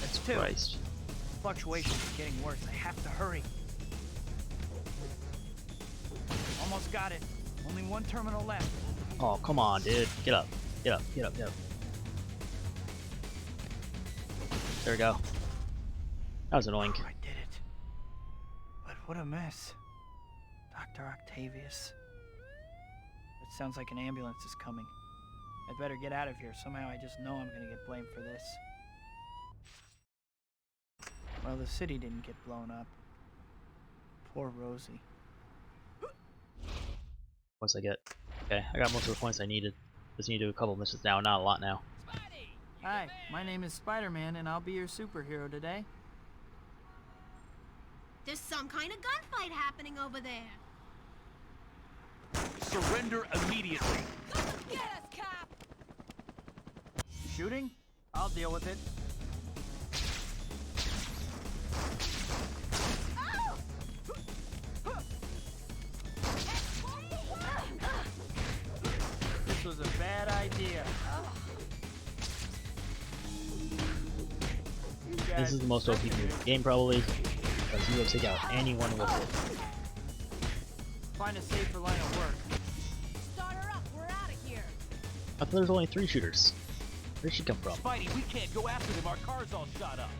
That's two. Christ. Fluctuations are getting worse. I have to hurry. Almost got it. Only one terminal left. Oh, come on, dude. Get up. Get up. Get up. Get up. There we go. That was annoying. I did it. But what a mess. Dr. Octavius. It sounds like an ambulance is coming. I'd better get out of here. Somehow I just know I'm gonna get blamed for this. Well, the city didn't get blown up. Poor Rosie. Once I get... Okay, I got most of the points I needed. Just need to do a couple missions now, not a lot now. Hi, my name is Spider-Man, and I'll be your superhero today. There's some kind of gunfight happening over there. Surrender immediately. Get us, cop! Shooting? I'll deal with it. This was a bad idea. This is the most OP game probably, because you will take out anyone with it. Find a safer line of work. Start her up. We're out of here. I thought there was only 3 shooters. Where'd she come from? Spidey, we can't go after them. Our car's all shot up.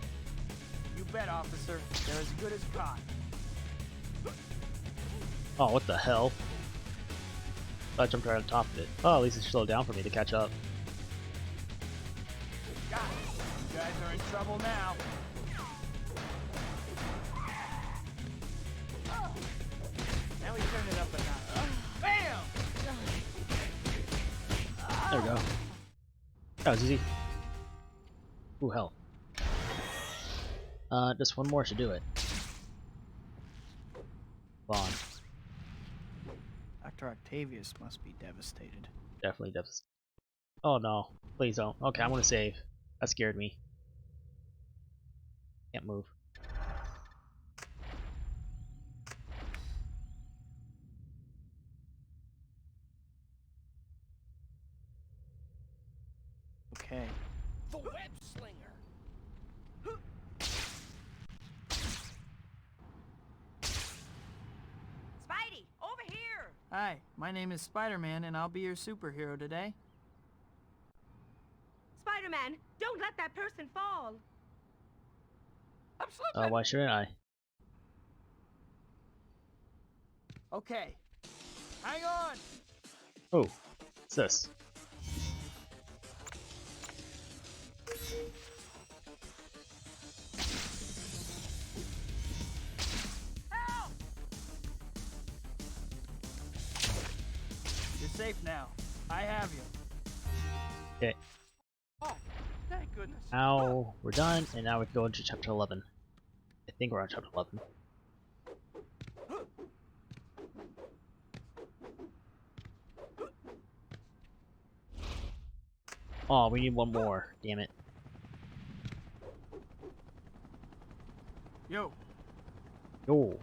You bet, officer. They're as good as caught. Oh, what the hell? I jumped right on top of it. Oh, at least it slowed down for me to catch up. guys are in trouble now. Now we turn it up a notch. Bam! There we go. That was easy. Ooh, hell. Just one more should do it. Bond. Dr. Octavius must be devastated. Definitely devastated. Oh no. Please don't. Okay, I'm gonna save. That scared me. Can't move. Okay. The web slinger. Spidey, over here! Hi, my name is Spider-Man, and I'll be your superhero today. Spider-Man, don't let that person fall. I'm slipping. Why shouldn't I? Okay. Hang on! Oh, what's this? Help! You're safe now. I have you. Okay. Oh, thank goodness. Now we're done, and now we can go into chapter 11. I think we're on chapter 11. Oh, we need one more. Damn it. Yo. Yo.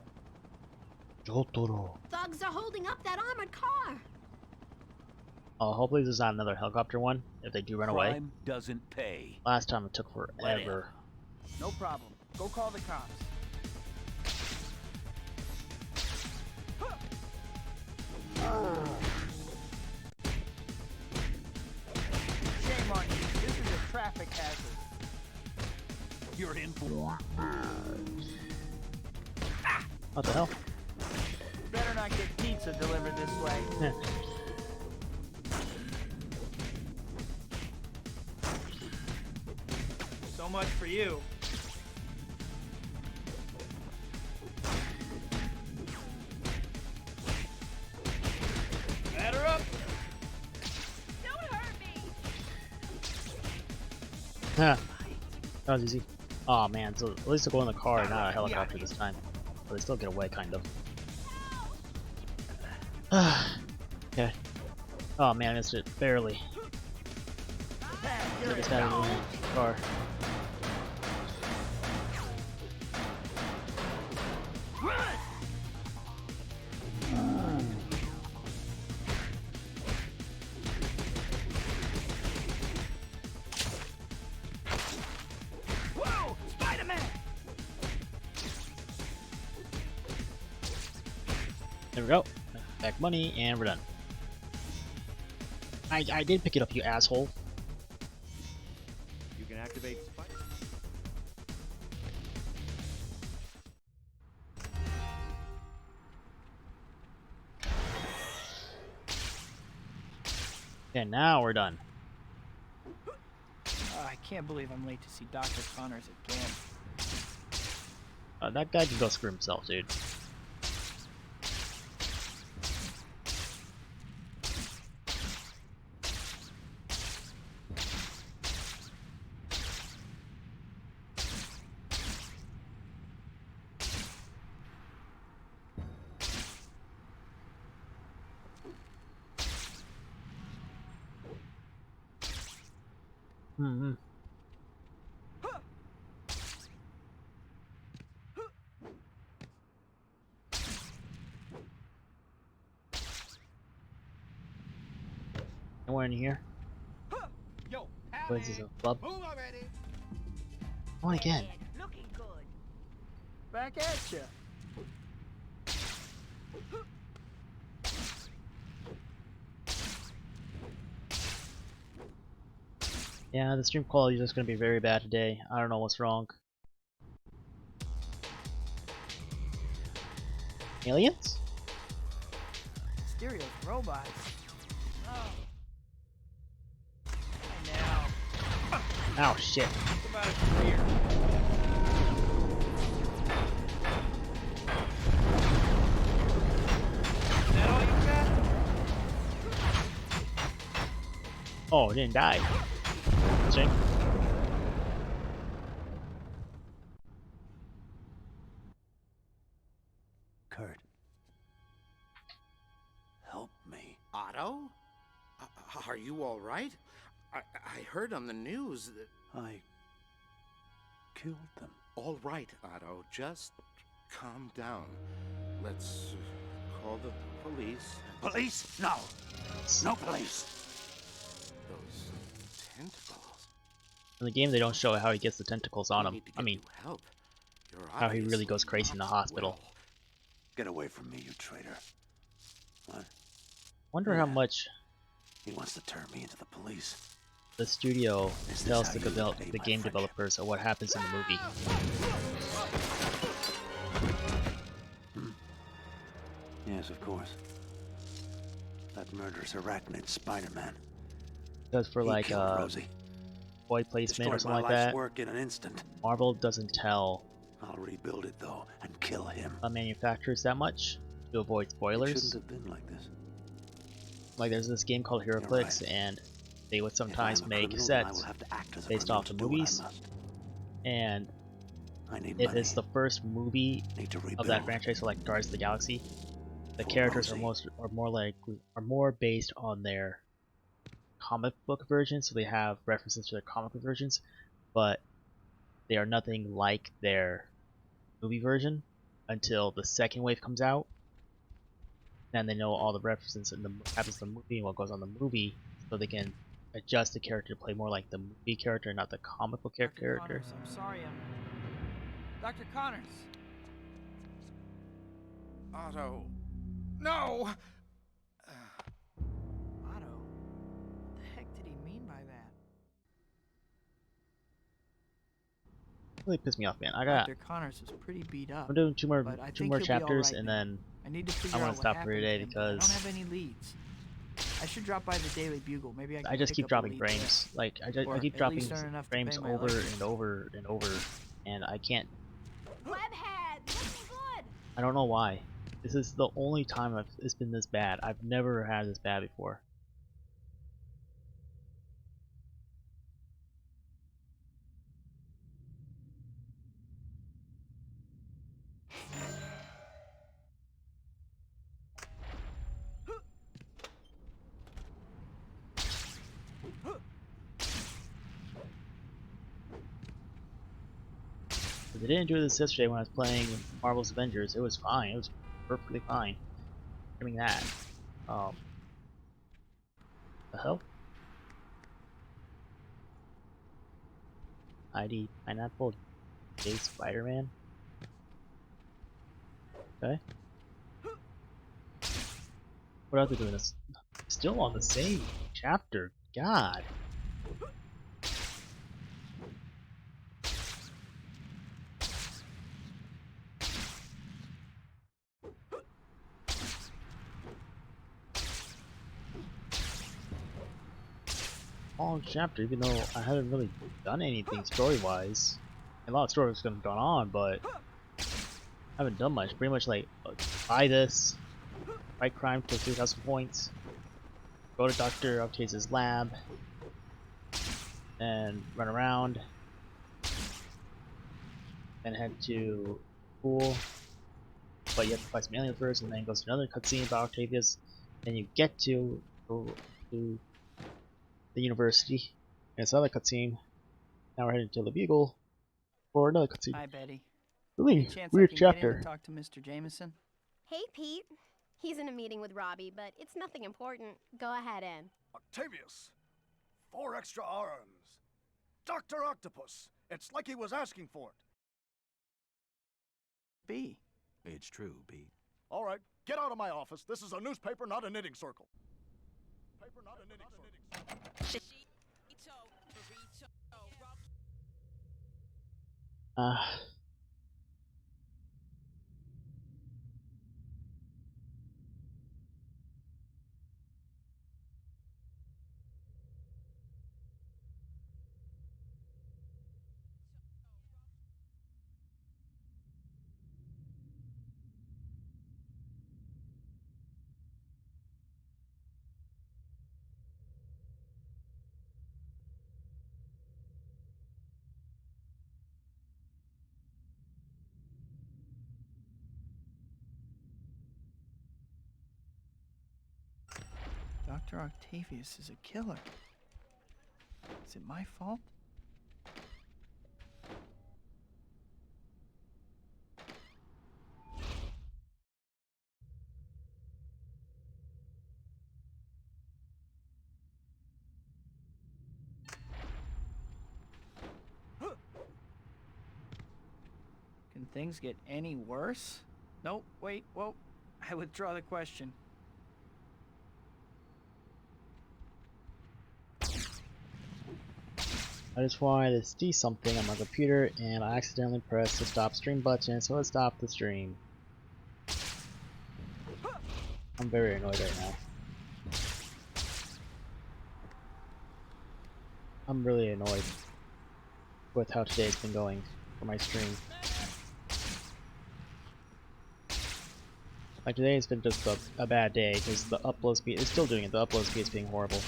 Jotaro. Thugs are holding up that armored car. Oh, hopefully there's not another helicopter one if they do run away. Crime doesn't pay. Last time it took forever. No problem. Go call the cops. Shame on you. This is a traffic hazard. You're in for. What the hell? Better not get pizza delivered this way. So much for you. Batter up! Don't hurt me! That was easy. Oh man, so at least they'll go in the car and not a helicopter this time. But they still get away, kind of. Okay. Oh man, I missed it. Barely. I just got in the car. Whoa! Spider-Man! There we go. Back money, and we're done. I did pick it up, you asshole. You can activate Spider. Okay, now we're done. I can't believe I'm late to see Dr. Connors again. That guy can go screw himself, dude. Mm-hmm. Nowhere in here. Yo, What is this, a club? move already. Oh, again. Looking good. Back at ya. Yeah, the stream quality is just gonna be very bad today. I don't know what's wrong. Aliens? Mysterio's robots. Oh. Hey now. Oh shit. Think about a career. Is that all you got? Oh, it didn't die. Interesting. Kurt. Help me. Otto? Are you all right? I heard on the news that... I killed them. All right, Otto. Just calm down. Let's call the police. Police? No. No police. Those tentacles. In the game, they don't show how he gets the tentacles on We him. need to I get mean, you help. You're how he really goes obviously crazy in the not hospital. well. Get away from me, you traitor. What? Wonder how much He wants to turn me into the police. the studio Is this tells how the, you develop, repay the my game friendship? developers of what happens in the movie. Yes, of course. That murderous arachnid Spider-Man. Because for He like killed Rosie. void placement or Destroyed something my like life's that, work in an instant. Marvel doesn't tell I'll rebuild it though and kill him. manufacturers that much to avoid It spoilers. shouldn't have been like this. Like there's this game called You're HeroClix, right. and they would If I sometimes am a make criminal, then I will sets have to act as a based criminal off to the do what I movies, must. and I need if money. it's the first movie Need to rebuild. of that franchise, so like Guardians of the Galaxy, the For characters Rosie. are more based on their comic book versions, so they have references to their comic book versions, but they are nothing like their movie version until the second wave comes out. Then they know all the references and the happens in the movie and what goes on the movie, so they can adjust the character to play more like the movie character, not the comic book Dr. character. Connors, I'm sorry, Dr. Connors. Otto. No! Otto? What the heck did he mean by that? Really pissed me off, man. Dr. Connors is pretty beat up. I'm doing two more but I think more he'll be all chapters, right and now. then I need to I figure want out to what stop for happened today to him, but I don't because have any leads. I should drop by the Daily Bugle. Maybe I I just pick keep up a dropping lead frames. there. Like Or I keep at dropping least earn enough to frames pay my over electricity. and over and over, and I can't. Webhead, looking good. I don't know why. This is the only time it's been this bad. I've never had this bad before. If they didn't do this yesterday when I was playing Marvel's Avengers, it was fine. It was perfectly fine. I mean that. The hell? ID Pineapple J Spider-Man? Okay. What are they doing? This still on the same chapter. God. Long chapter, even though I haven't really done anything story-wise. A lot of stories have gone on, but I haven't done much. Pretty much like buy this, fight crime for 3,000 points, go to Dr. Octavius' lab, and run around, and head to school. But you have to fight some aliens first, and then goes to another cutscene about Octavius. Then you get to the university. And it's another cutscene. Now we're heading to the Bugle for another cutscene. Hi, Betty. Really Any chance weird I can get in chapter. to talk to Mr. Jameson? Hey, Pete. He's in a meeting with Robbie, but it's nothing important. Go ahead in. Octavius! 4 extra arms! Dr. Octopus! It's like he was asking for it. B. It's true, Pete. All right, get out of my office. This is a newspaper, not a knitting circle. Paper, not a knitting circle. Dr. Octavius is a killer. Is it my fault? Can things get any worse? Nope, wait, whoa. I withdraw the question. I just wanted to see something on my computer and I accidentally pressed the stop stream button, so it stopped the stream. I'm very annoyed right now. I'm really annoyed with how today's been going for my stream. Like today has been just a bad day because the upload speed is still doing it. The upload speed is being horrible.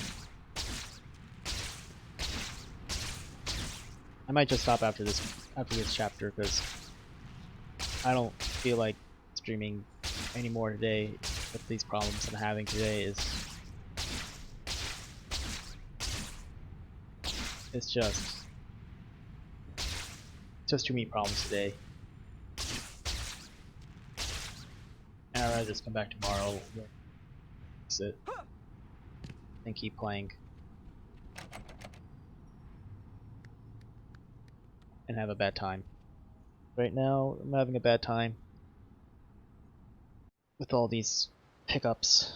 I might just stop after this chapter because I don't feel like streaming anymore today with these problems I'm having today. It's just too many problems today. And I'd rather just come back tomorrow, fix it, and keep playing. And have a bad time. Right now, I'm having a bad time with all these hiccups.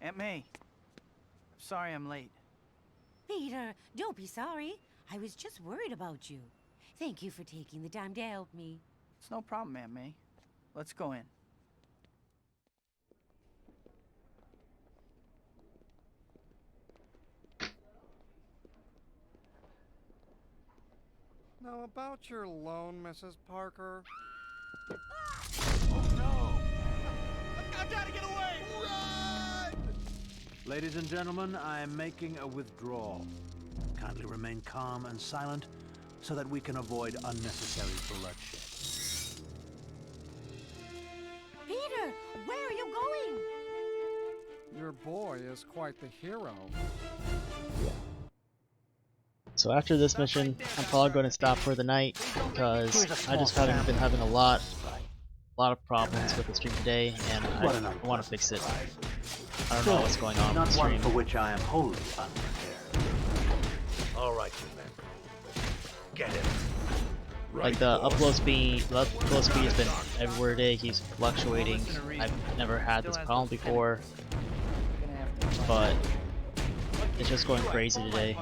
Aunt May, sorry I'm late. Peter, don't be sorry. I was just worried about you. Thank you for taking the time to help me. It's no problem, Aunt May. Let's go in. Now about your loan, Mrs. Parker. Oh no! I gotta get away! Run! Ladies and gentlemen, I am making a withdrawal. Kindly remain calm and silent so that we can avoid unnecessary bloodshed. Peter, where are you going? Your boy is quite the hero. So after this mission, I'm probably going to stop for the night because I just haven't been having a lot of problems with the stream today, and I want to fix it. I don't know what's going on with the stream. Not one for which I am wholly unprepared. All right, you men. Get him. Like the upload speed has been everywhere today. Keeps fluctuating. I've never had this problem before, but it's just going crazy today.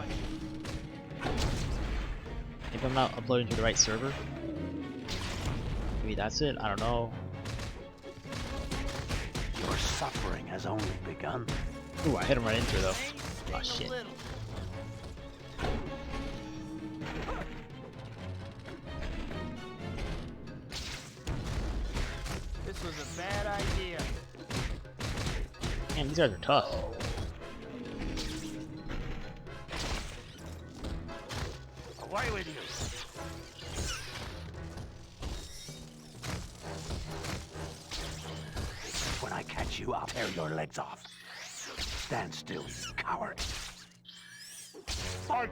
Maybe I'm not uploading to the right server. Maybe that's it. I don't know. Your suffering has only begun. Ooh, I hit him right into it though. Oh shit. This was a bad idea. Man, these guys are tough. Away with you. When I catch you, I'll tear your legs off. Stand still, you coward.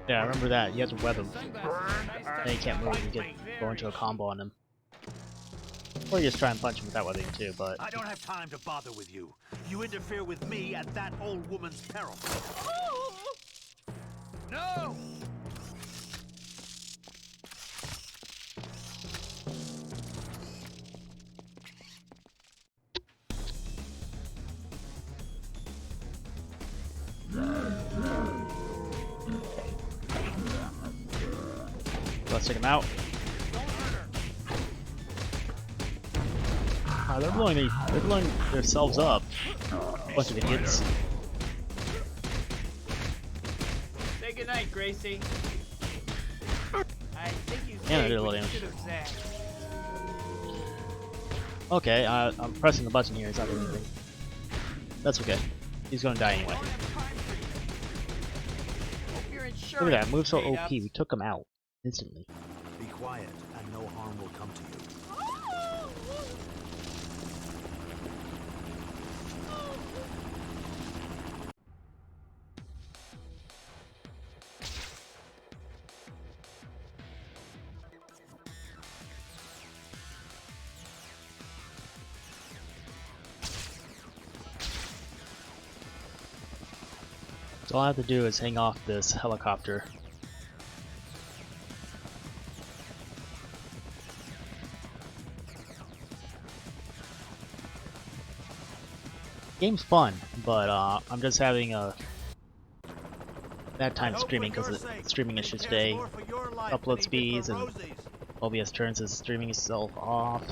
Yeah, I remember that. You have to web him. Then you can't move. You go into a combo on him. Or you just try and punch him without webbing too, but... I don't have time to bother with you. You interfere with me at that old woman's peril. No! Let's take him out. They're blowing themselves up. Bunch of idiots. Say goodnight, Gracie. I think you Yeah, I did a saved little what you damage. should have said. Okay, I'm pressing the button here. He's not doing anything. That's okay. He's gonna die anyway. Look at that. Move so OP. We took him out instantly. Be quiet. quiet and no harm will come to you. So all I have to do is hang off this helicopter. Game's fun, but I'm just having a bad time streaming because of streaming issues today. Upload speeds and OBS turns his streaming itself off.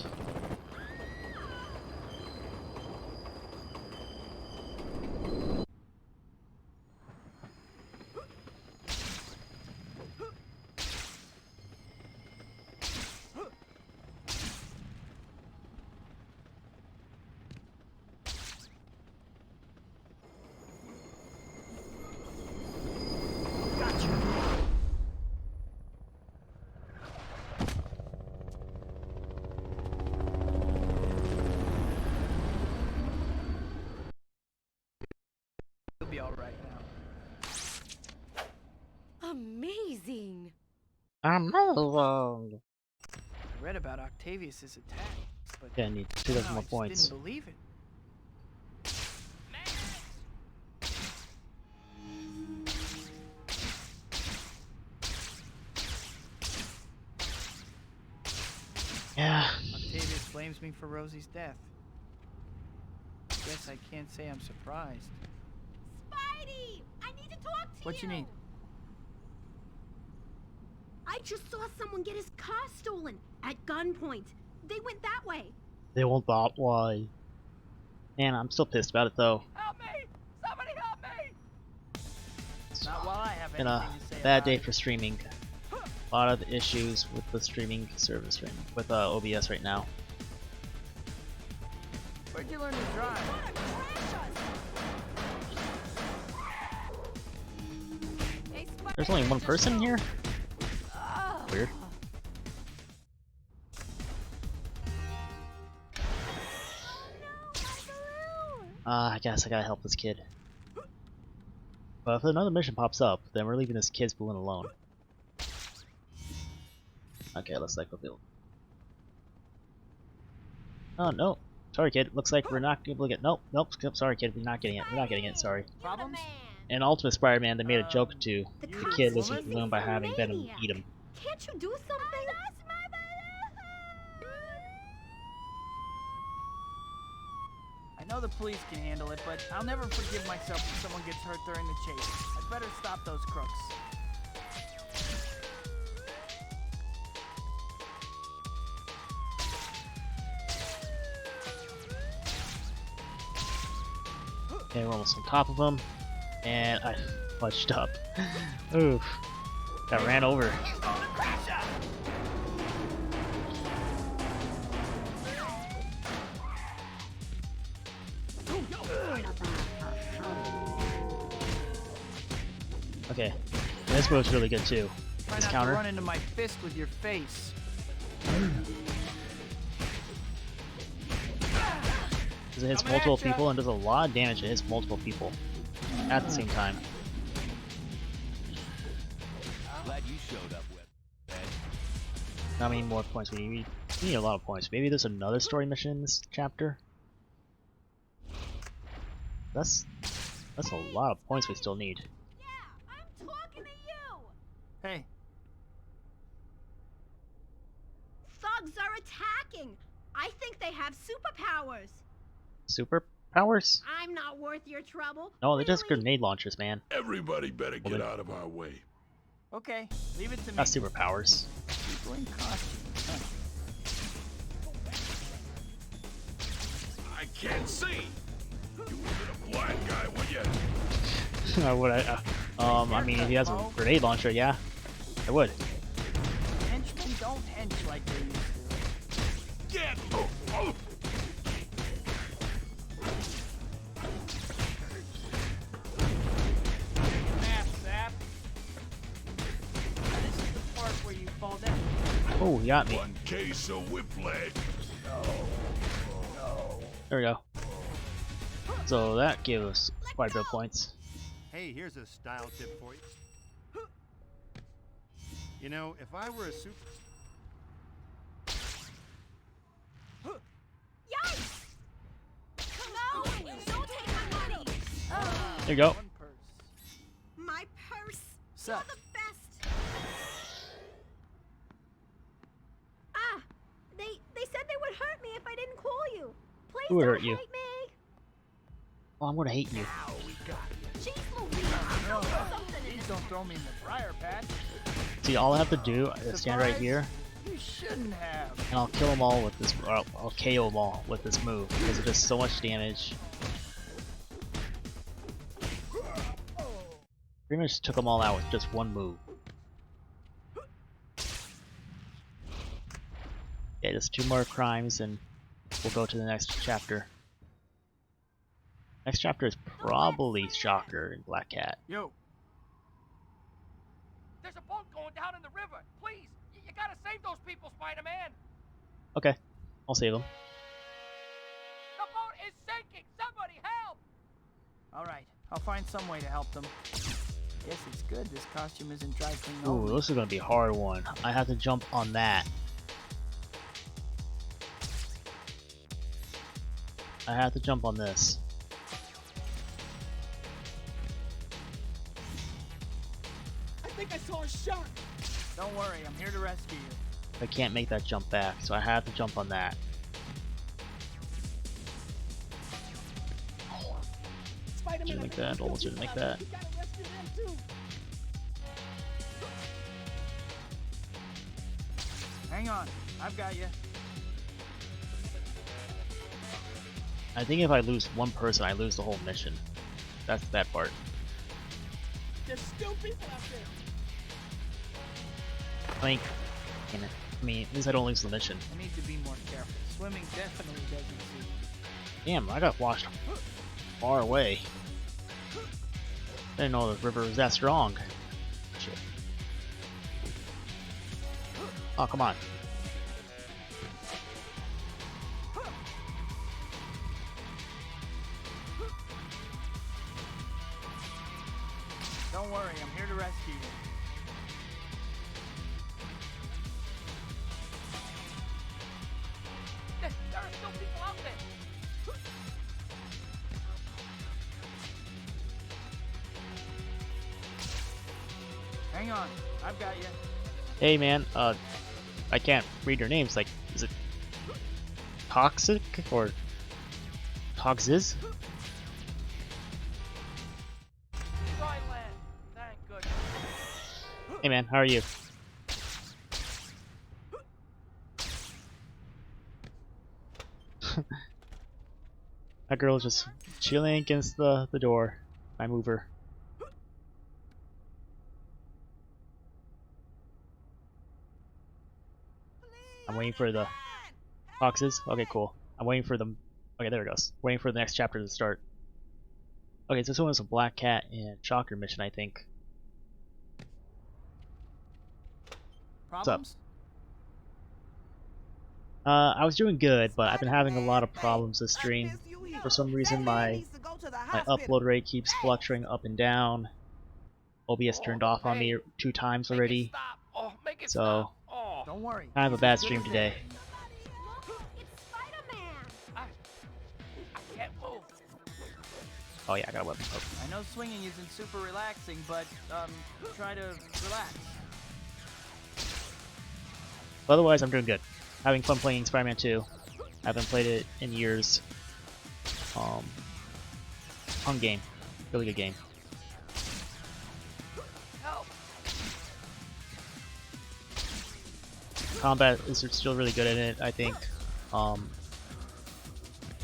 You'll be alright now. Amazing. Amazing. I read about Octavius's attack, but Yeah, I need I 2,000 more just points. didn't believe it. Yeah. Octavius blames me for Rosie's death. Guess I can't say I'm surprised. Spidey! I need to talk to you! What you need? I just saw someone get his car stolen at gunpoint. They went that way. They won't bot why. Man, I'm still pissed about it though. Help me! Somebody help me! Not while I have Been anything a to say bad about day it. for streaming. A lot of issues with the streaming service with OBS right now. Where'd you learn to drive? There's only one person here? Weird. I guess I gotta help this kid. But if another mission pops up, then we're leaving this kid's balloon alone. Okay, let's cycle build. Oh no. Sorry kid, looks like we're not able to get nope, sorry kid, we're not getting it. We're not getting it, sorry. Problems? In Ultimate Spider-Man they made a joke to the kid losing his chasing balloon by some having Venom maniac. eat him. Can't you do something? I know the police can handle it, but I'll never forgive myself if someone gets hurt during the chase. I'd better stop those crooks. Okay, we're almost on top of him. And I fudged up. Oof. Got ran over. Okay. This move's really good too. Try This not counter. to run into my fist with your face. Because it hits multiple people and does a lot of damage. It hits multiple people at the same time. Glad you showed up with. How many more points we need? We need a lot of points. Maybe there's another story mission in this chapter. That's a lot of points we still need. I'm talking to you! Hey. Thugs are attacking! I think they have superpowers! Superpowers? I'm not worth your trouble. No, they're just grenade launchers, man. Everybody better get out of our way. Okay, leave it to me. Not superpowers. People in costume. Huh. I can't see. You would have been a blind guy, would you? Would I mean, if he has a grenade launcher, yeah, I would. Henchmen don't hench like they used to. Get! Oh. Zap. This is the part where you fall down. Oh, he got me. One case of whiplash. There we go. So that gave us quite a bit of points. Hey, here's a style tip for you. You know, if I were a super... Yikes! No! Don't take my money! There you go. My purse! Sup? You're the best! Ah! They said they would hurt me if I didn't call you. Please Who would don't hurt you? hate me. Oh, I'm gonna hate you. Jeez Louise! No, Something please don't throw me in the briar patch. See, all I have to do is stand right here, You shouldn't have. and I'll kill them all with this. Or I'll KO them all with this move because it does so much damage. Pretty much took them all out with just one move. Yeah, just 2 more crimes, and we'll go to the next chapter. Next chapter is probably Shocker and Black Cat. Yo. There's a boat going down in the river. Please, you gotta save those people, Spider-Man. Okay, I'll save them. The boat is sinking. Somebody help! All right, I'll find some way to help them. Guess it's good this costume isn't dry clean Ooh, only. this is gonna be a hard one. I have to jump on that. I have to jump on this. I think I saw a shark. Don't worry, I'm here to rescue you. I can't make that jump back, so I have to jump on that. Spider-Man, Shouldn't make that, almost shouldn't make that. You gotta rescue them too. Hang on, I've got you. I think if I lose one person, I lose the whole mission. That's that part. There's still people out there. I mean, at least I don't lose the mission. I need to be more careful. Swimming definitely doesn't suit me. Damn, I got washed far away. I didn't know the river was that strong. Shit. Oh, come on. Don't worry, I'm here to rescue you. There are still people out there. Hang on, I've got you. Hey man, I can't read your names. Like, is it Toxic or Toxiz? Dry land. Thank goodness. Hey man, how are you? That girl's just chilling against the door. I move her. I'm waiting for the boxes. Okay, cool. I'm waiting for them. Okay, there it goes. Waiting for the next chapter to start. Okay, so this one is a Black Cat and Shocker mission, I think. What's up? Problems? I was doing good, but I've been having a lot of problems this stream. For some reason, my upload rate keeps fluctuating up and down. OBS turned off on me 2 times already. So, Don't worry. kind of a bad stream today. It's Spider-Man! I can't move. Oh yeah, I got a weapon. Oh. I know swinging isn't super relaxing, but try to relax. Otherwise, I'm doing good. Having fun playing Spider-Man 2. I haven't played it in years. Fun game. Really good game. Help. Combat is still really good in it, I think.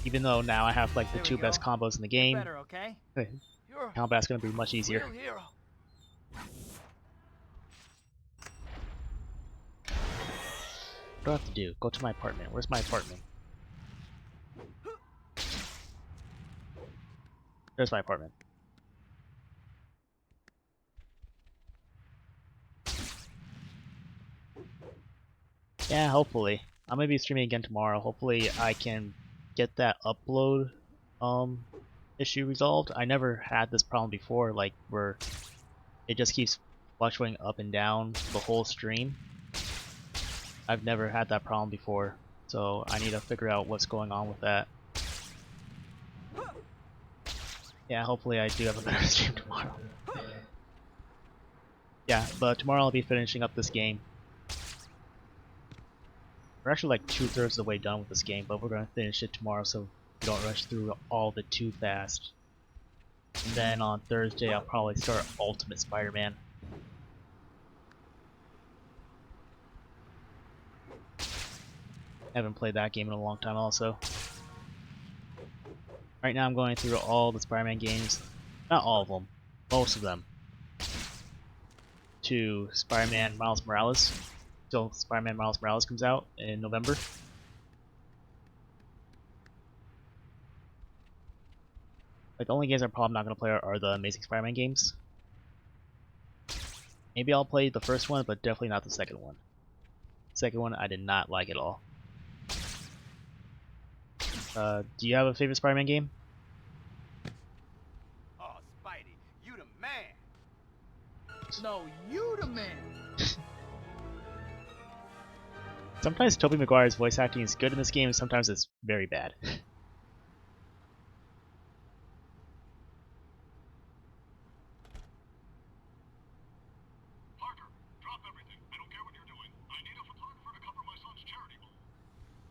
Even though now I have like the 2 best combos in the game, Better, okay? combat's gonna be much easier. Real hero. What do I have to do? Go to my apartment. Where's my apartment? There's my apartment. Yeah, hopefully. I'm gonna be streaming again tomorrow. Hopefully I can get that upload issue resolved. I never had this problem before, like where it just keeps fluctuating up and down the whole stream. I've never had that problem before, so I need to figure out what's going on with that. Yeah, hopefully I do have a better stream tomorrow. Yeah, but tomorrow I'll be finishing up this game. We're actually like 2/3 of the way done with this game, but we're going to finish it tomorrow so we don't rush through all of it too fast. And then on Thursday I'll probably start Ultimate Spider-Man. Haven't played that game in a long time also. Right now I'm going through all the Spider-Man games. Not all of them. Most of them. To Spider-Man Miles Morales. Till Spider-Man Miles Morales comes out in November. Like the only games I'm probably not going to play are the Amazing Spider-Man games. Maybe I'll play the first one, but definitely not the second one. The second one I did not like at all. Do you have a favorite Spider-Man game? Oh, Spidey, you the man. No, you the man. Sometimes Tobey Maguire's voice acting is good in this game, and sometimes it's very bad.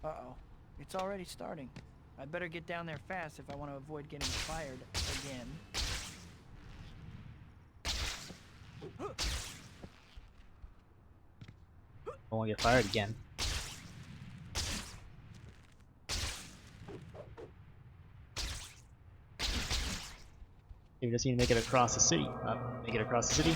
Uh-oh. It's already starting. I'd better get down there fast if I want to avoid getting fired again. I won't get fired again. We just need to make it across the city. Make it across the city.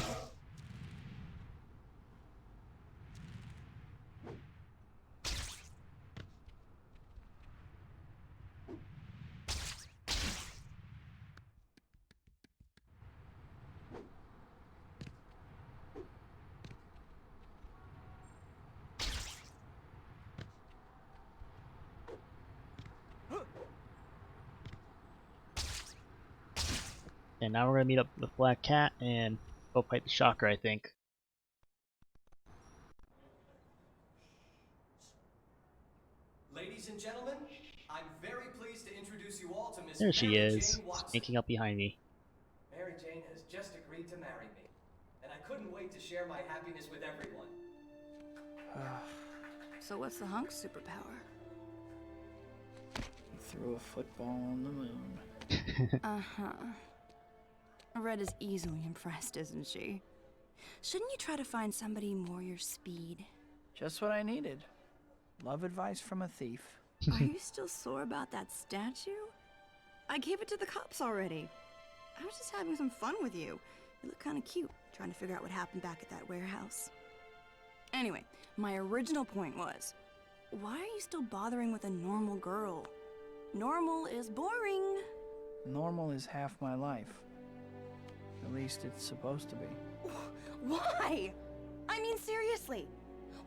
And now we're gonna meet up with Black Cat and go fight the Shocker, I think. Ladies and gentlemen, I'm very pleased to introduce you all to Miss There she Mary is, Jane Watson. sneaking up behind me. Mary Jane has just agreed to marry me, and I couldn't wait to share my happiness with everyone. So what's the hunk's superpower? He threw a football on the moon. Uh-huh. Red is easily impressed, isn't she? Shouldn't you try to find somebody more your speed? Just what I needed. Love advice from a thief. Are you still sore about that statue? I gave it to the cops already. I was just having some fun with you. You look kind of cute, trying to figure out what happened back at that warehouse. Anyway, my original point was, why are you still bothering with a normal girl? Normal is boring. Normal is half my life. At least it's supposed to be. Why? I mean, seriously.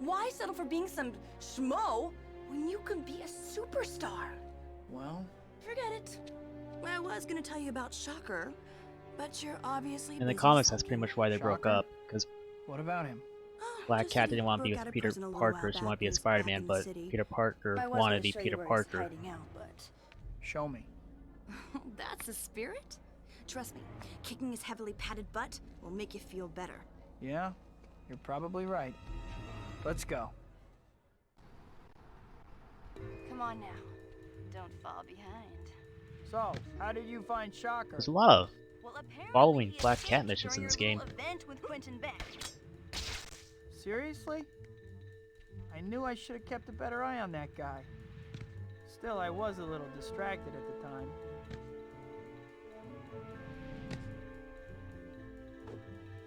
Why settle for being some schmo when you can be a superstar? Well, forget it. I was gonna tell you about Shocker, but you're obviously In the busy comics, that's pretty much why they broke Shocker? up, because what about him? Black Cat didn't want to be with Peter Parker, she wanted to be a Spider-Man, but Peter Parker wanted to be Peter Parker. Show me. That's the spirit? Trust me, kicking his heavily padded butt will make you feel better. Yeah, you're probably right. Let's go. Come on now. Don't fall behind. So, how did you find Shocker? There's a lot of Well, apparently following he Black escaped Cat missions in during this your game. little event with Quentin Beck. Seriously? I knew I should have kept a better eye on that guy. Still, I was a little distracted at the time.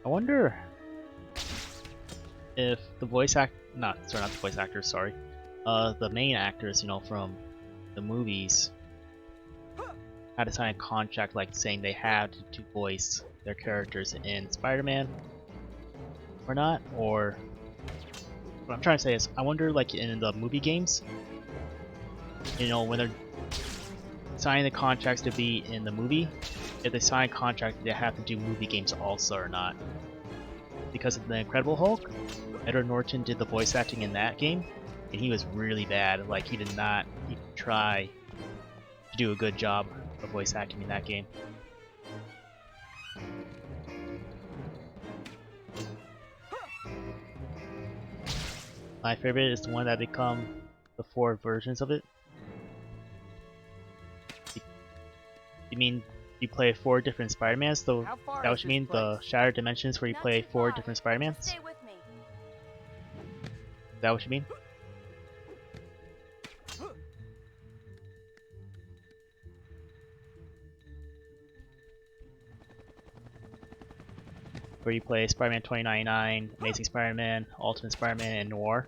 I wonder if the voice act not the voice actors, sorry. The main actors, you know, from the movies had to sign a contract like saying they had to voice their characters in Spider-Man or not, or what I'm trying to say is, I wonder, like in the movie games, you know, when they're signing the contracts to be in the movie, if they sign a contract, they have to do movie games also or not. Because of the Incredible Hulk, Edward Norton did the voice acting in that game, and he was really bad. Like, he did not even try to do a good job of voice acting in that game. My favorite is the one that become the 4 versions of it. You mean you play 4 different Spider-Mans? So is that what you mean? The Shattered Dimensions where you play 4 different Spider-Mans? Is that what you mean? Where you play Spider-Man 2099, Amazing Spider-Man, Ultimate Spider-Man, and Noir.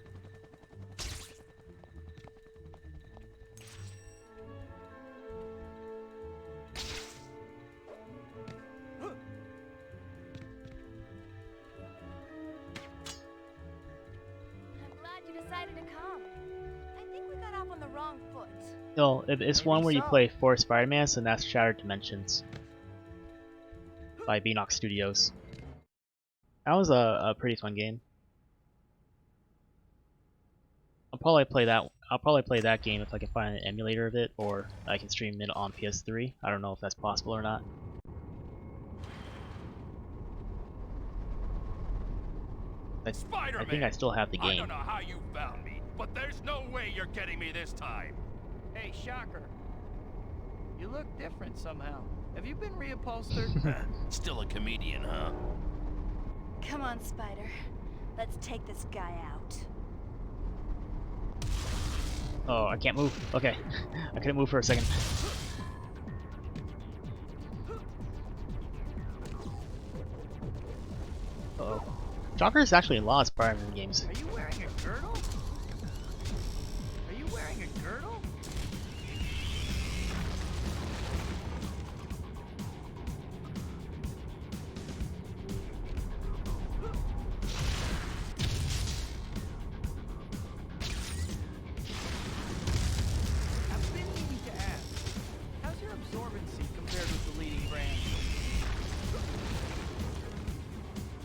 No, it's one where you play 4 Spider-Mans, and that's Shattered Dimensions by Beanox Studios. That was a pretty fun game. I'll probably play that game if I can find an emulator of it, or I can stream it on PS3. I don't know if that's possible or not. I think I still have the game. I don't know how you found me, but there's no way you're getting me this time. Hey, Shocker. You look different somehow. Have you been reupholstered? Still a comedian, huh? Come on, Spider. Let's take this guy out. Oh, I can't move. Okay. I couldn't move for a second. Uh-oh. Shocker is actually in a lot of Spider-Man games. Are you wearing a girdle? Are you wearing a girdle? I've been meaning to ask, how's your absorbency compared with the leading brand?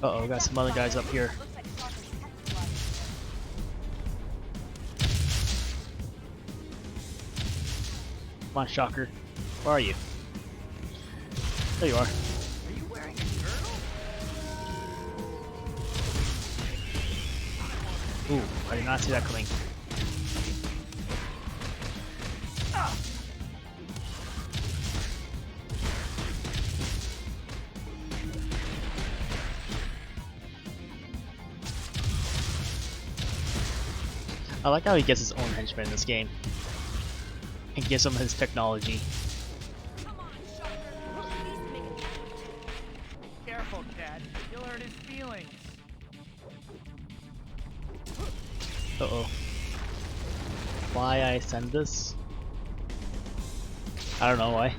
Uh-oh, got some other guys up here. Come on, Shocker. Where are you? There you are. Are you wearing a girdle? Ooh, I did not see that coming. I like how he gets his own henchmen in this game. And gives him his technology. Careful, Cat. You'll hurt his feelings. Uh-oh. Why I send this? I don't know why. Are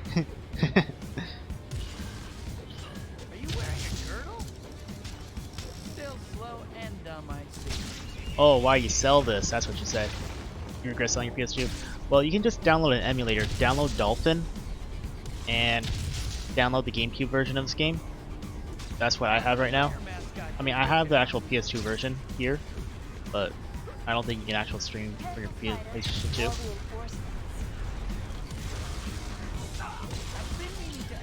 you wearing a girdle? Still slow and dumb, I see. Oh, why you sell this? That's what you said. You regret selling your PS2? Well, you can just download an emulator. Download Dolphin and download the GameCube version of this game. That's what I have right now. I mean, I have the actual PS2 version here, but I don't think you can actually stream for your PlayStation 2.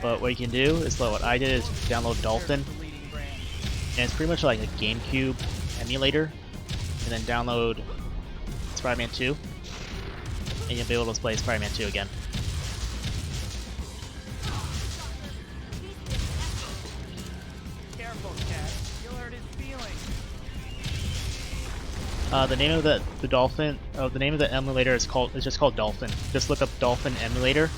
But what you can do is, what I did is download Dolphin, and it's pretty much like a GameCube emulator, and then download Spider-Man 2, and you'll be able to play Spider-Man 2 again. Careful, Cat. You'll hurt his feelings. The name of the Dolphin, the name of the emulator is just called Dolphin. Just look up Dolphin emulator,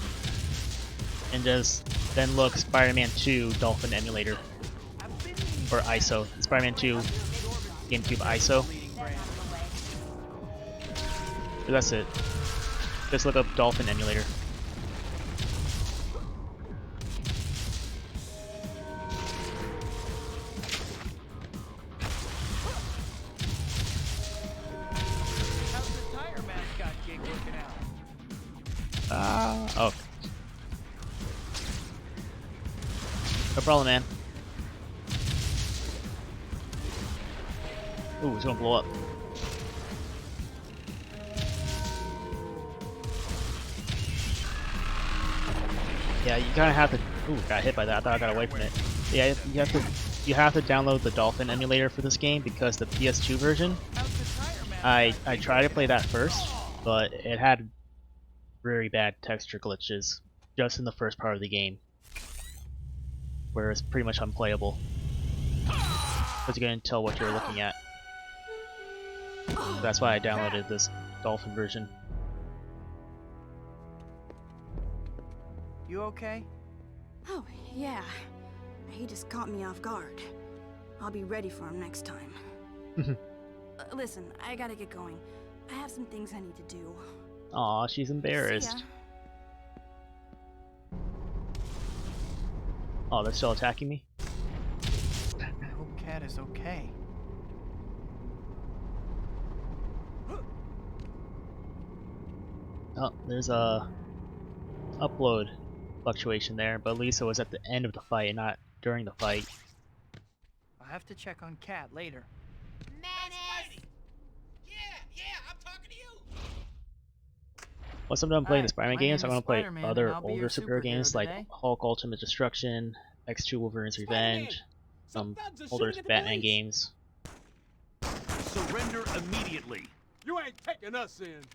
and just then look Spider-Man 2 Dolphin emulator, or ISO. Spider-Man 2 GameCube ISO. But that's it. Just look up Dolphin emulator. Oh. No problem, man. Ooh, it's gonna blow up. Yeah, you kind of have to. Ooh, got hit by that. I thought I got away from it. Yeah, you have to download the Dolphin emulator for this game because the PS2 version. I tried to play that first, but it had very bad texture glitches just in the first part of the game, where it's pretty much unplayable because you couldn't tell what you're looking at. That's why I downloaded this Dolphin version. You okay? Oh, yeah. He just caught me off guard. I'll be ready for him next time. Listen, I gotta get going. I have some things I need to do. Aw, she's embarrassed. Oh, they're still attacking me? I hope Cat is okay. Oh, there's a upload fluctuation there, but Lisa was at the end of the fight, not during the fight. I'll have to check on Cat later. Once I'm done playing the Hi, Spider-Man my games, name I'm is going to play Spider-Man, and other I'll be older your superhero games like today. Hulk Ultimate Destruction, X2 Wolverine's Revenge, some older Batman games. Surrender immediately. You ain't taking us in.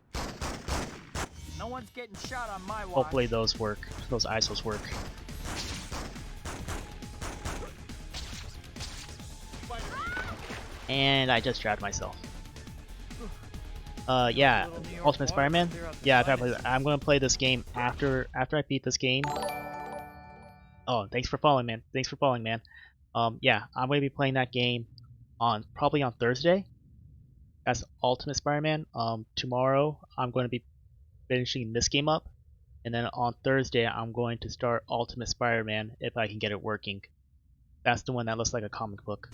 No one's getting shot on my watch. Hopefully those work. Those ISOs work. And I just trapped myself. Yeah, Ultimate Spider-Man. Yeah, I'm gonna play this game after I beat this game. Oh, thanks for following, man. Thanks for following, man. Yeah, I'm gonna be playing that game probably on Thursday. That's Ultimate Spider-Man. Tomorrow I'm going to be finishing this game up, and then on Thursday I'm going to start Ultimate Spider-Man if I can get it working. That's the one that looks like a comic book.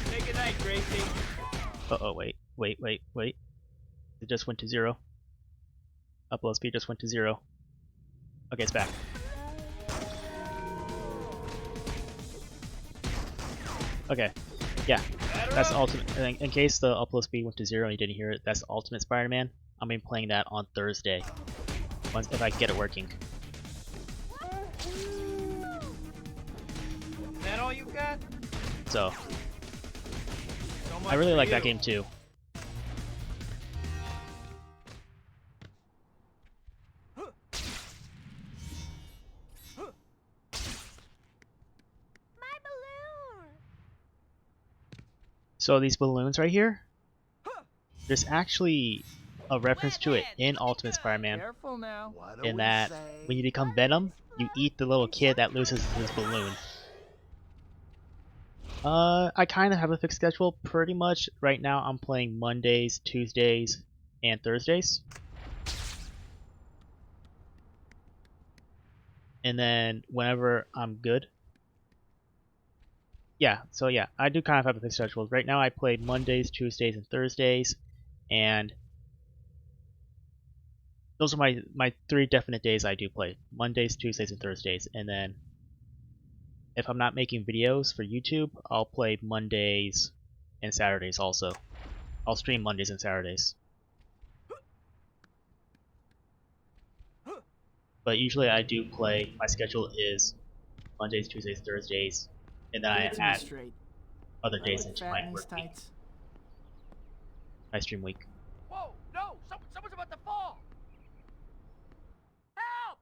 Say goodnight, Gracie. Uh-oh, wait. It just went to 0. Upload speed just went to 0. Okay, it's back. Okay, yeah, that's Ultimate. In case the upload speed went to 0 and you didn't hear it, that's Ultimate Spider-Man. I'm gonna be playing that on Thursday, if I can get it working. Is that all you got? So I really like that game too. So these balloons right here, there's actually a reference to it in Ultimate Spider-Man, Careful now. in that when you become Venom, you eat the little kid that loses his balloon. I kind of have a fixed schedule. Pretty much right now I'm playing Mondays, Tuesdays, and Thursdays. And then whenever I'm good. Yeah, so yeah, I do kind of have a fixed schedule. Right now I play Mondays, Tuesdays, and Thursdays, and those are my 3 definite days I do play. Mondays, Tuesdays, and Thursdays. And then if I'm not making videos for YouTube, I'll play Mondays and Saturdays also. I'll stream Mondays and Saturdays. But usually I do play, my schedule is Mondays, Tuesdays, Thursdays, and then I add other days into my work week. My stream week. Whoa, no! Someone's about to fall! Help!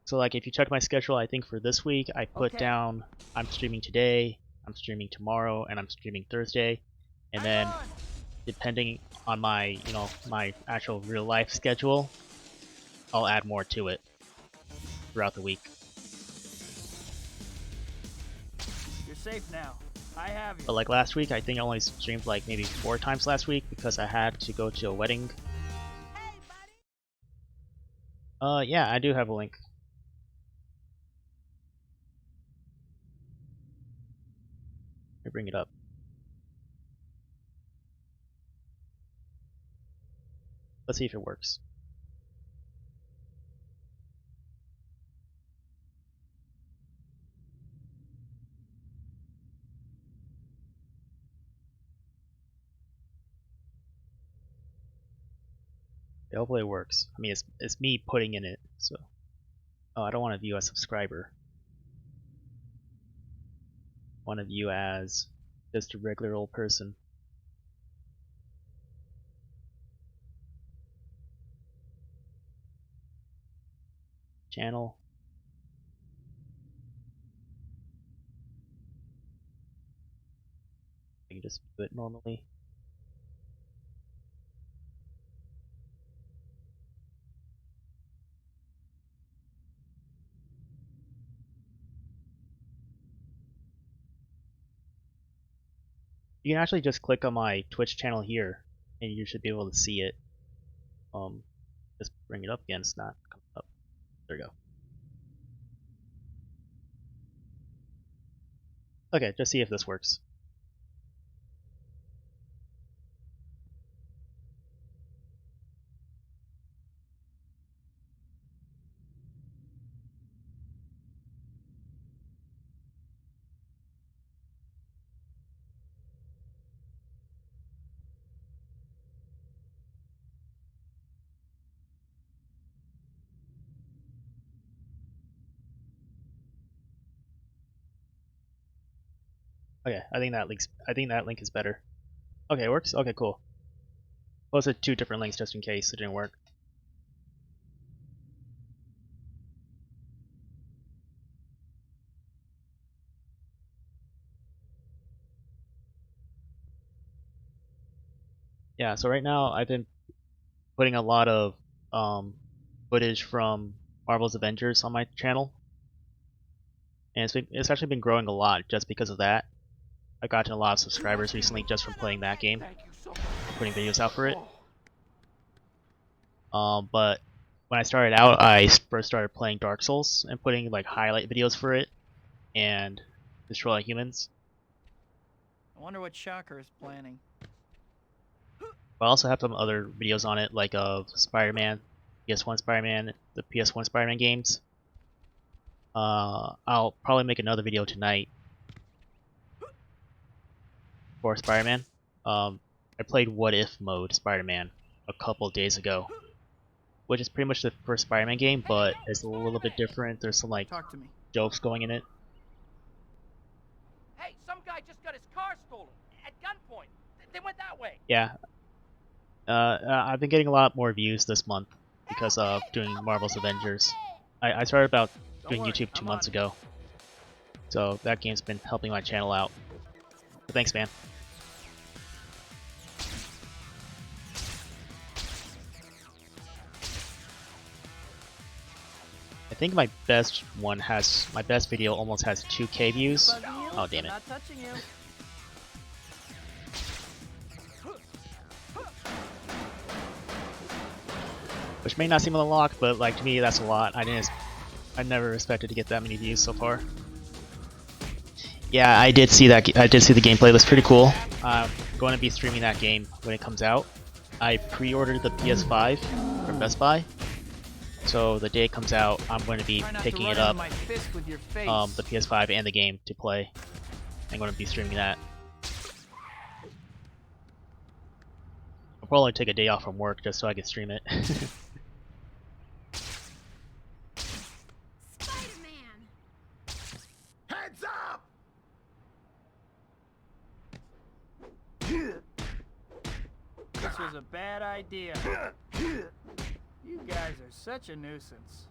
So like if you check my schedule, I think for this week I put down I'm streaming today, I'm streaming tomorrow, and I'm streaming Thursday. And then depending on my, my actual real life schedule, I'll add more to it throughout the week. You're safe now. I have you. But like last week, I think I only streamed like maybe 4 times last week because I had to go to a wedding. Yeah, I do have a link. Let me bring it up. Let's see if it works. Yeah, hopefully it works. I mean, it's me putting in it, so. Oh, I don't want to view as a subscriber. I want to view as just a regular old person. Channel. I can just view it normally. You can actually just click on my Twitch channel here, and you should be able to see it. Just bring it up again. It's not coming up. There we go. Okay, just see if this works. Okay, I think that link is better. Okay, it works? Okay, cool. Posted 2 different links just in case it didn't work. Yeah, so right now I've been putting a lot of footage from Marvel's Avengers on my channel, and it's actually been growing a lot just because of that. I've gotten a lot of subscribers recently just from playing that game, putting videos out for it. But when I started out, I first started playing Dark Souls and putting like highlight videos for it and destroying humans. I wonder what Shocker is planning. I also have some other videos on it, like of Spider-Man, PS1 Spider-Man, the PS1 Spider-Man games. I'll probably make another video tonight for Spider-Man. I played What If mode Spider-Man a couple days ago, which is pretty much the first Spider-Man game, but it's a little bit different. There's some like jokes going in it. Hey, some guy just got his car stolen at gunpoint. They went that way. Yeah. I've been getting a lot more views this month because of doing Marvel's Avengers. I started about doing YouTube 2 months ago, so that game's been helping my channel out. But thanks, man. I think my best video almost has 2K views. Oh, damn it. Which may not seem a lot, but like to me that's a lot. I never expected to get that many views so far. Yeah, I did see that. I did see the gameplay. It was pretty cool. I'm going to be streaming that game when it comes out. I pre-ordered the PS5 from Best Buy, so the day it comes out, I'm going to be picking it up, the PS5 and the game to play. I'm going to be streaming that. I'll probably take a day off from work just so I can stream it. Heads up! This was a bad idea. You guys are such a nuisance.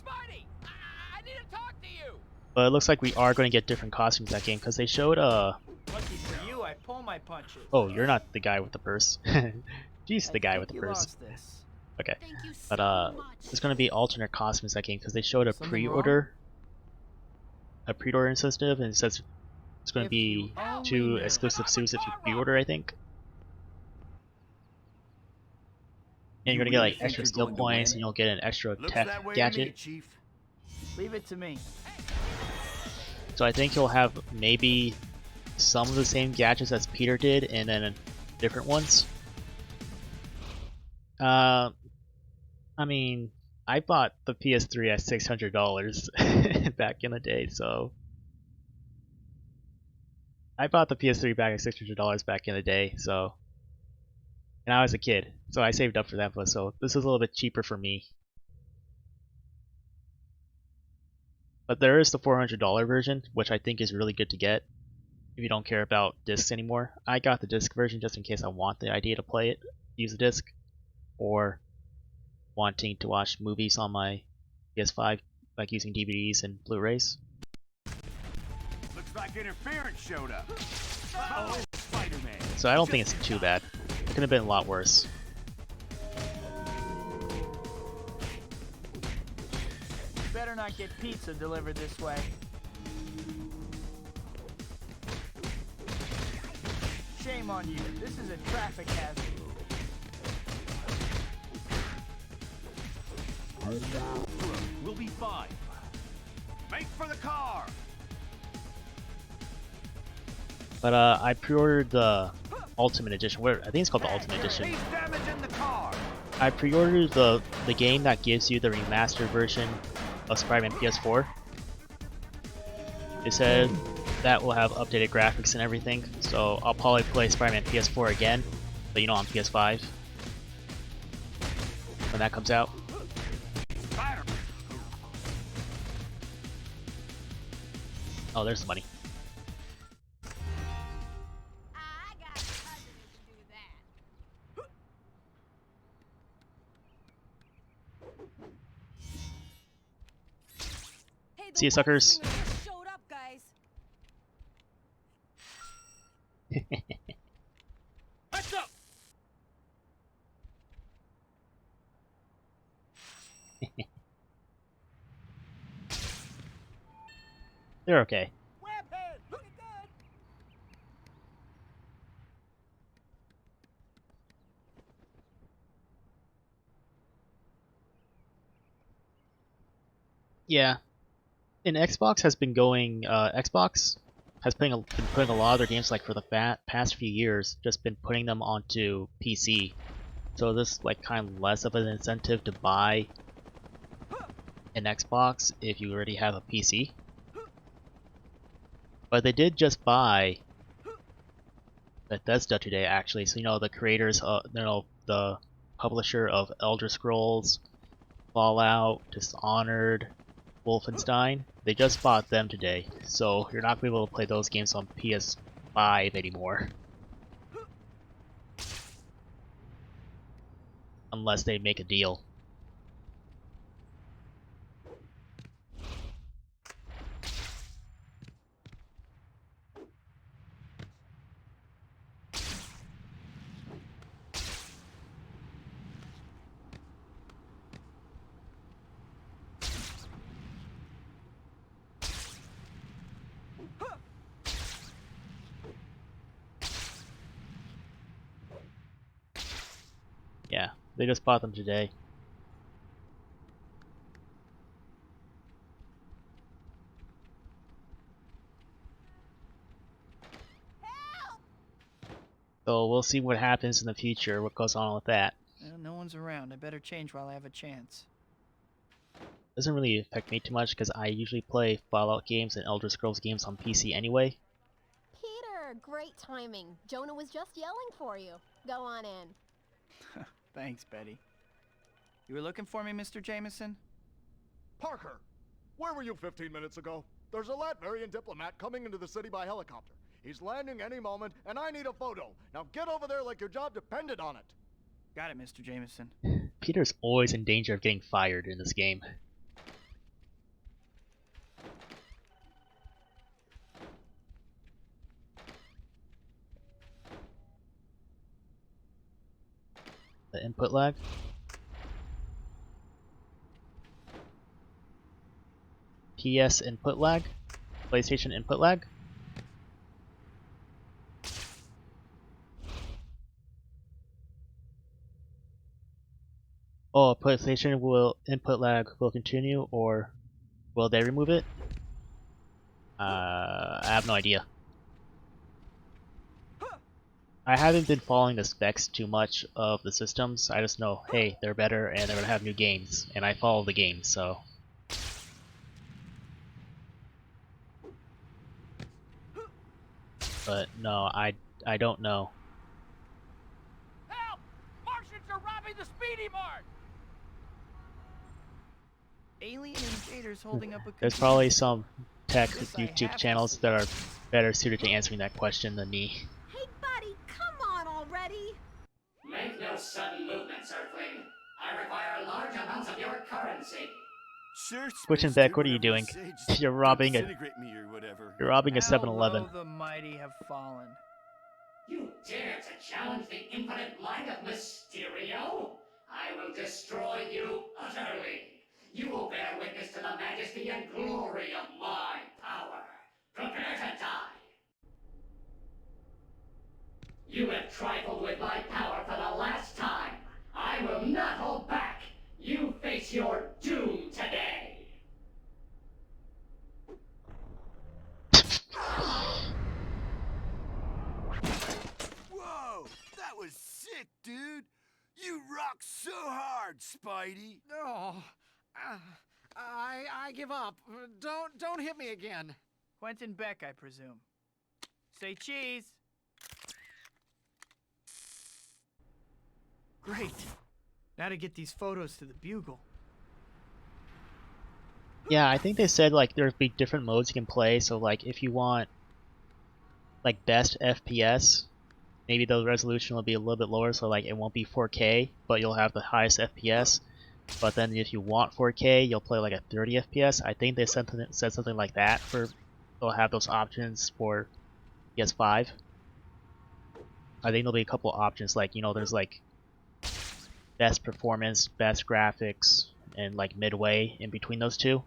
Spidey, I need to talk to you. But it looks like we are going to get different costumes that game because they showed Lucky for you, I pull my punches. Oh, you're not the guy with the purse. Jeez, the guy with the purse. Okay, but there's going to be alternate costumes that game because they showed a pre-order incentive, and it says It's going to be 2 exclusive suits if you pre-order, I think. And you're going to get like extra skill points, and you'll get an extra tech gadget. Chief. Leave it to me. So I think you'll have maybe some of the same gadgets as Peter did, and then different ones. I mean, I bought the PS3 at $600 back in the day, so I bought the PS3 back at $600 back in the day, so, and I was a kid, so I saved up for that, but so this is a little bit cheaper for me. But there is the $400 version, which I think is really good to get if you don't care about discs anymore. I got the disc version just in case I want the idea to play it, use a disc, or wanting to watch movies on my PS5, like using DVDs and Blu-rays. Looks like interference showed up. Oh, Spider-Man. So I don't think it's too bad. It could have been a lot worse. Better not get pizza delivered this way. Shame on you. This is a traffic hazard. We'll be fine. Make for the car. But I pre-ordered the Ultimate Edition. I think it's called the Ultimate Edition. He's damaging the car. I pre-ordered the game that gives you the remastered version of Spider-Man PS4. It said that will have updated graphics and everything, so I'll probably play Spider-Man PS4 again, but you know on PS5 when that comes out. Oh, there's the money. See you, suckers. Showed up, guys. Heads up. They're okay. Webhead, looking good. Yeah. And Xbox has been going. Xbox has been putting a lot of their games, like for the past few years, just been putting them onto PC. So this like kind of less of an incentive to buy an Xbox if you already have a PC. But they did just buy Bethesda today, actually. So you know the creators, the publisher of Elder Scrolls, Fallout, Dishonored, Wolfenstein. They just bought them today, so you're not going to be able to play those games on PS5 anymore. Unless they make a deal. Yeah, they just bought them today. So we'll see what happens in the future, what goes on with that. Well, no one's around. I better change while I have a chance. Doesn't really affect me too much because I usually play Fallout games and Elder Scrolls games on PC anyway. Peter, great timing. Jonah was just yelling for you. Go on in. Thanks, Betty. You were looking for me, Mr. Jameson? Parker, where were you 15 minutes ago? There's a Latvian diplomat coming into the city by helicopter. He's landing any moment, and I need a photo. Now get over there like your job depended on it. Got it, Mr. Jameson. Peter's always in danger of getting fired in this game. The input lag. PS input lag? PlayStation input lag? Oh, PlayStation will input lag will continue, or will they remove it? I have no idea. I haven't been following the specs too much of the systems. I just know, hey, they're better and they're gonna have new games, and I follow the games, so. But no, I don't know. Help! Martians are robbing the Speedy Mart! Alien invaders holding up a There's computer. probably some tech This I YouTube have to channels see. that are better suited to answering that question than me. Hey, buddy, come on already! Make no sudden movements, Earthling. I require large amounts of your currency. Sure, Switching Space back, Dude, what are you whatever doing? say, just You're don't robbing a disintegrate me or whatever. 7-Eleven. How low the mighty have fallen. You dare to challenge the infinite might of Mysterio? I will destroy you utterly. You will bear witness to the majesty and glory of my power. Prepare to die. You have trifled with my power for the last time. I will not hold back. You face your doom today. Whoa, that was sick, dude. You rock so hard, Spidey. Oh, I give up. Don't hit me again. Quentin Beck, I presume. Say cheese. Great. Now to get these photos to the Bugle. Yeah, I think they said like there'd be different modes you can play. So like if you want like best FPS, maybe the resolution will be a little bit lower. So like it won't be 4K, but you'll have the highest FPS. But then if you want 4K, you'll play like a 30 FPS. I think they said something like that for. They'll have those options for PS5. I think there'll be a couple options like there's like best performance, best graphics, and like midway in between those two.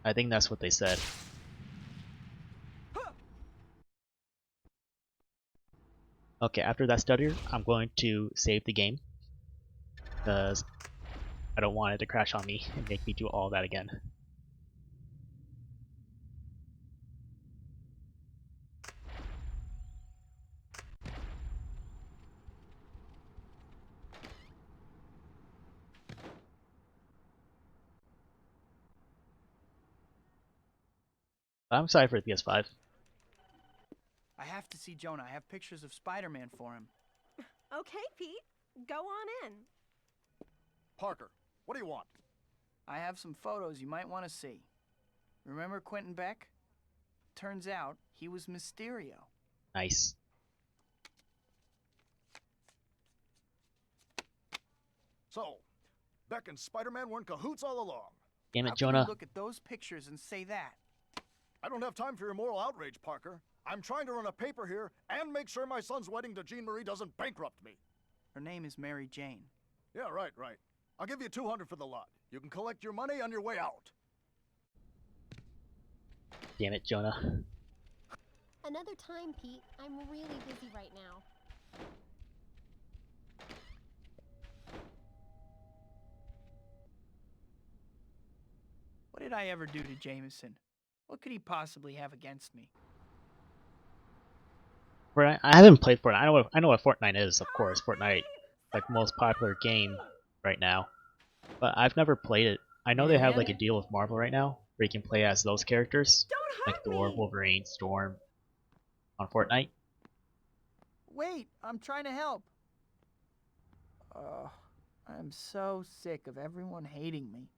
I think that's what they said. Okay, after that stutter, I'm going to save the game because I don't want it to crash on me and make me do all that again. I'm excited for the PS5. I have to see Jonah. I have pictures of Spider-Man for him. Okay, Pete, go on in. Parker, what do you want? I have some photos you might want to see. Remember Quentin Beck? Turns out he was Mysterio. Nice. So, Beck and Spider-Man were in cahoots all along. Damn it, How Jonah. Can you look at those pictures and say that? I don't have time for your moral outrage, Parker. I'm trying to run a paper here and make sure my son's wedding to Jean Marie doesn't bankrupt me. Her name is Mary Jane. Yeah, right. I'll give you $200 for the lot. You can collect your money on your way out. Damn it, Jonah. Another time, Pete. I'm really busy right now. What did I ever do to Jameson? What could he possibly have against me? Fortnite? I haven't played Fortnite. I know what Fortnite is, of course. Fortnite, like most popular game right now, but I've never played it. I know they have like a deal with Marvel right now where you can play as those characters, like Thor, Wolverine, Storm, on Fortnite. Wait, I'm trying to help. I'm so sick of everyone hating me.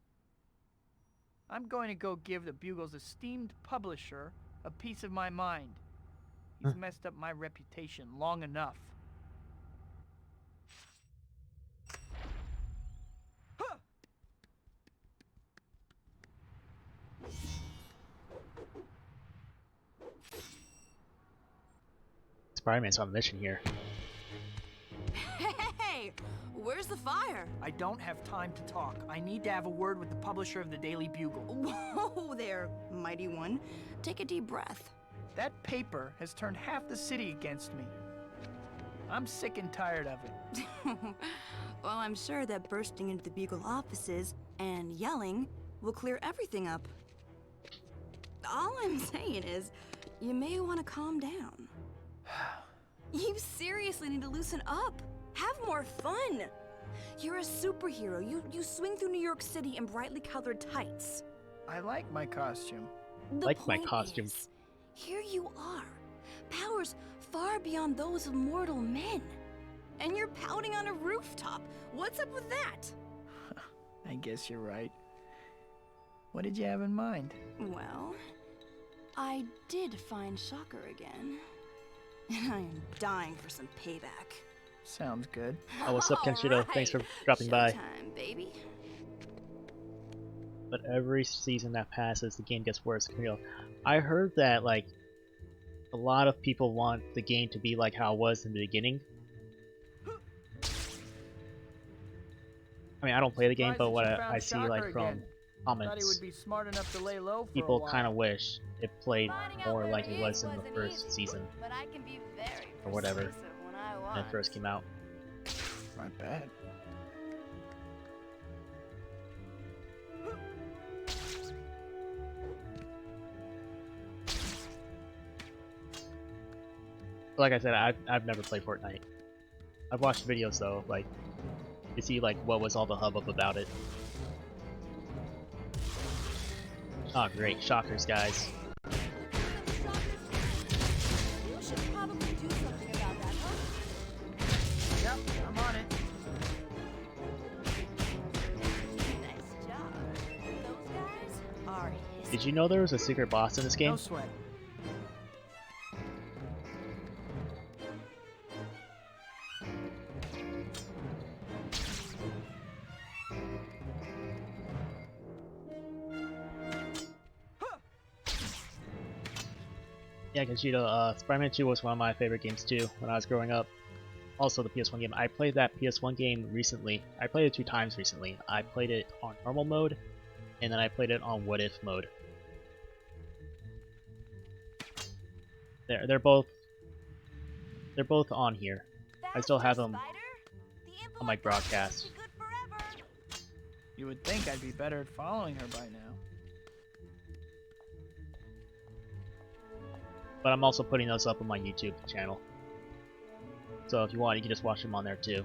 I'm going to go give the Bugle's esteemed publisher a piece of my mind. He's messed up my reputation long enough. Spider-Man's on a mission here. Hey, where's the fire? I don't have time to talk. I need to have a word with the publisher of the Daily Bugle. Whoa there, mighty one. Take a deep breath. That paper has turned half the city against me. I'm sick and tired of it. Well, I'm sure that bursting into the Beagle offices and yelling will clear everything up. All I'm saying is, you may want to calm down. You seriously need to loosen up. Have more fun. You're a superhero. You swing through New York City in brightly colored tights. I like my costume. The point is, here you are. Powers far beyond those of mortal men. And you're pouting on a rooftop. What's up with that? I guess you're right. What did you have in mind? Well, I did find Shocker again. And I am dying for some payback. Sounds good. Oh, what's up, Kenshiro? Thanks for dropping by. Showtime, baby. But every season that passes, the game gets worse. I heard that, like, a lot of people want the game to be like how it was in the beginning. I mean, I don't play the game, but what I see, like, from comments, people kind of wish it played more like it was in the first season, or whatever, when it first came out. Not bad. Like I said, I've never played Fortnite. I've watched videos though, like, to see like what was all the hubbub about it. Oh great, shockers, guys. You should probably do something about that, huh? Yep, I'm on it. Nice job. Those guys are his. Did you know there was a secret boss in this game? No sweat. Yeah, Kenshiro, Spider-Man 2 was one of my favorite games too when I was growing up. Also the PS1 game. I played that PS1 game recently. I played it 2 times recently. I played it on normal mode, and then I played it on what if mode. They're both on here. I still have them on my broadcast. You would think I'd be better at following her by now. But I'm also putting those up on my YouTube channel. So if you want, you can just watch them on there too.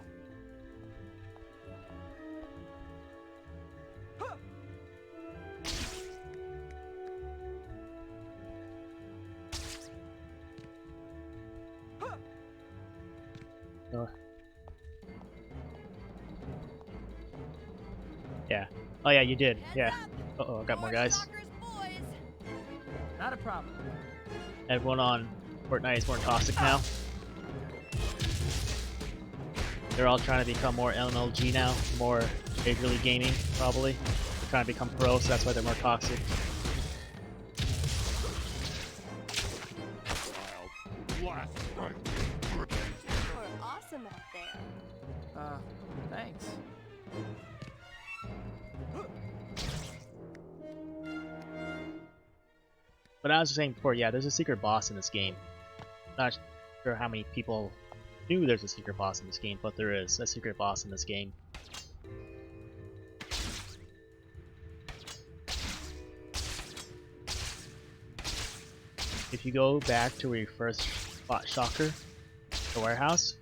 Yeah. Oh yeah, you did. Yeah. Uh-oh, I got more guys. Not a problem. Everyone on Fortnite is more toxic now. They're all trying to become more MLG now, more Major League Gaming, probably. They're trying to become pro, so that's why they're more toxic. You're awesome out there. Thanks. But I was saying before, yeah, there's a secret boss in this game. Not sure how many people knew there's a secret boss in this game, but there is a secret boss in this game. If you go back to where you first fought Shocker, the warehouse,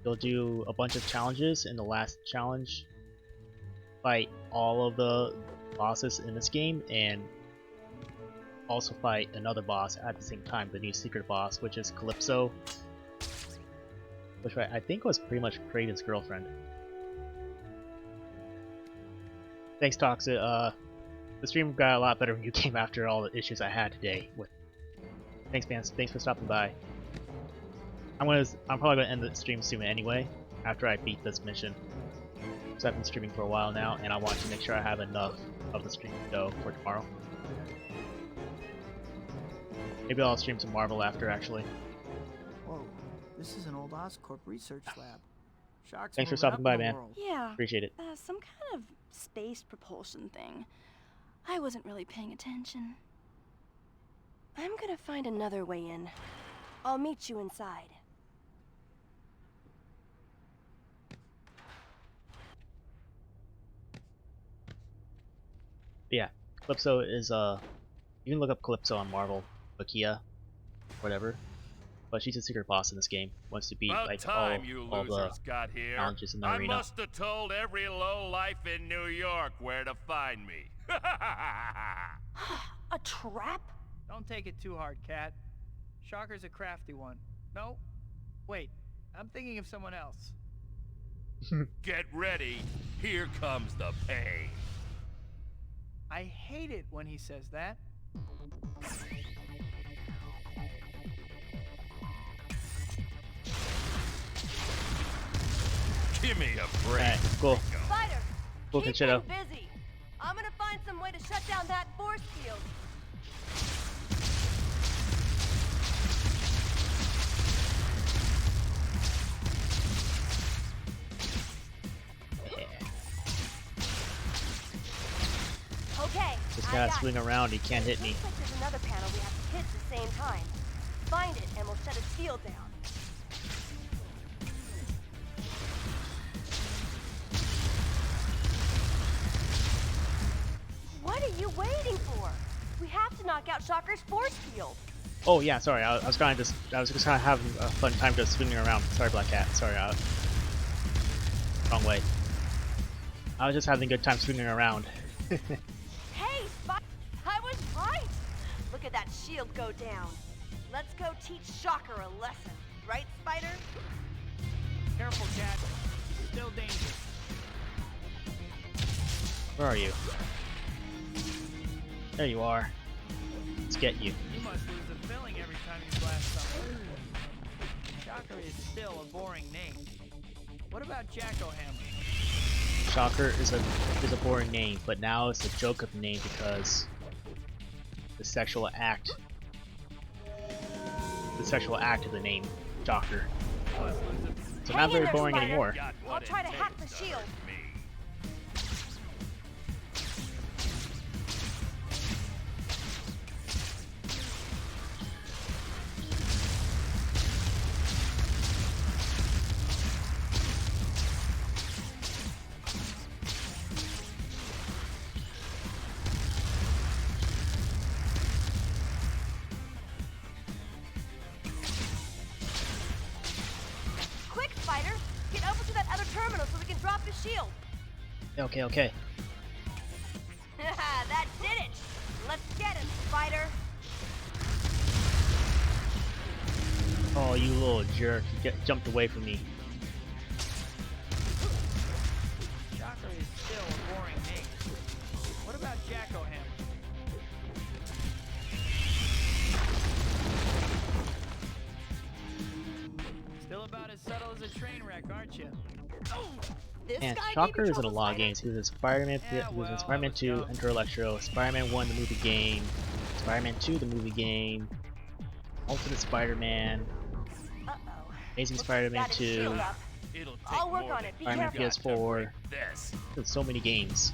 you'll do a bunch of challenges. In the last challenge, fight all of the bosses in this game, and also fight another boss at the same time, the new secret boss, which is Calypso, which I think was pretty much Kraven's girlfriend. Thanks, Toxic. The stream got a lot better when you came after all the issues I had today. Thanks, man. Thanks for stopping by. I'm probably gonna end the stream soon anyway, after I beat this mission. So I've been streaming for a while now, and I want to make sure I have enough of the stream to go for tomorrow. Maybe I'll stream some Marvel after, actually. Whoa, this is an old Oscorp research lab. Sharks Thanks for moving stopping up by, in the man. world. Yeah. Appreciate it. Some kind of space propulsion thing. I wasn't really paying attention. I'm gonna find another way in. I'll meet you inside. Yeah, Calypso is you can look up Calypso on Marvel, Wikia, whatever. But she's a secret boss in this game. Wants to beat About like time you all the losers got here. challenges in the I arena. must have told every lowlife in New York where to find me. A trap? Don't take it too hard, Cat. Shocker's a crafty one. No? Wait, I'm thinking of someone else. Get ready. Here comes the pain. I hate it when he says that. Give me a break. Alright, cool. Spider, Cool, keep Conchito. him busy. I'm gonna find some way to shut down that force field. Okay. Just gotta swing around, he can't hit me. Looks like there's another panel we have to hit at the same time. Find it and we'll shut its field down. What are you waiting for? We have to knock out Shocker's force field. Oh yeah, sorry. I was kind of just kind of having a fun time just swinging around. Sorry, Black Cat. Sorry, wrong way. I was just having a good time swinging around. Hey, Spider! I was right! Look at that shield go down. Let's go teach Shocker a lesson. Right, Spider? Careful, Cat. Still dangerous. Where are you? There you are. Let's get you. You must lose a filling every time you blast something. Shocker is still a boring name. What about Jacko-Hammer? Shocker is a boring name, but now it's a joke of a name because the sexual act of the name Shocker. So not very boring anymore. I'll try to hack the shield. Quick, Spider! Get over to that other terminal so we can drop his shield. Okay, okay. That did it! Let's get him, Spider! Oh, you little jerk! You jumped away from me. Shocker is still a boring name. What about Jacko-Hammer? Still about as subtle as a train wreck, aren't you? And Shocker is in a lot of games. He was in Spider-Man. He was in Spider-Man 2, Enter Electro, Spider-Man 1, the movie game, Spider-Man 2, the movie game, Ultimate Spider-Man, Amazing Spider-Man 2, I'll work on it. Be Spider-Man careful. PS4. There's so many games.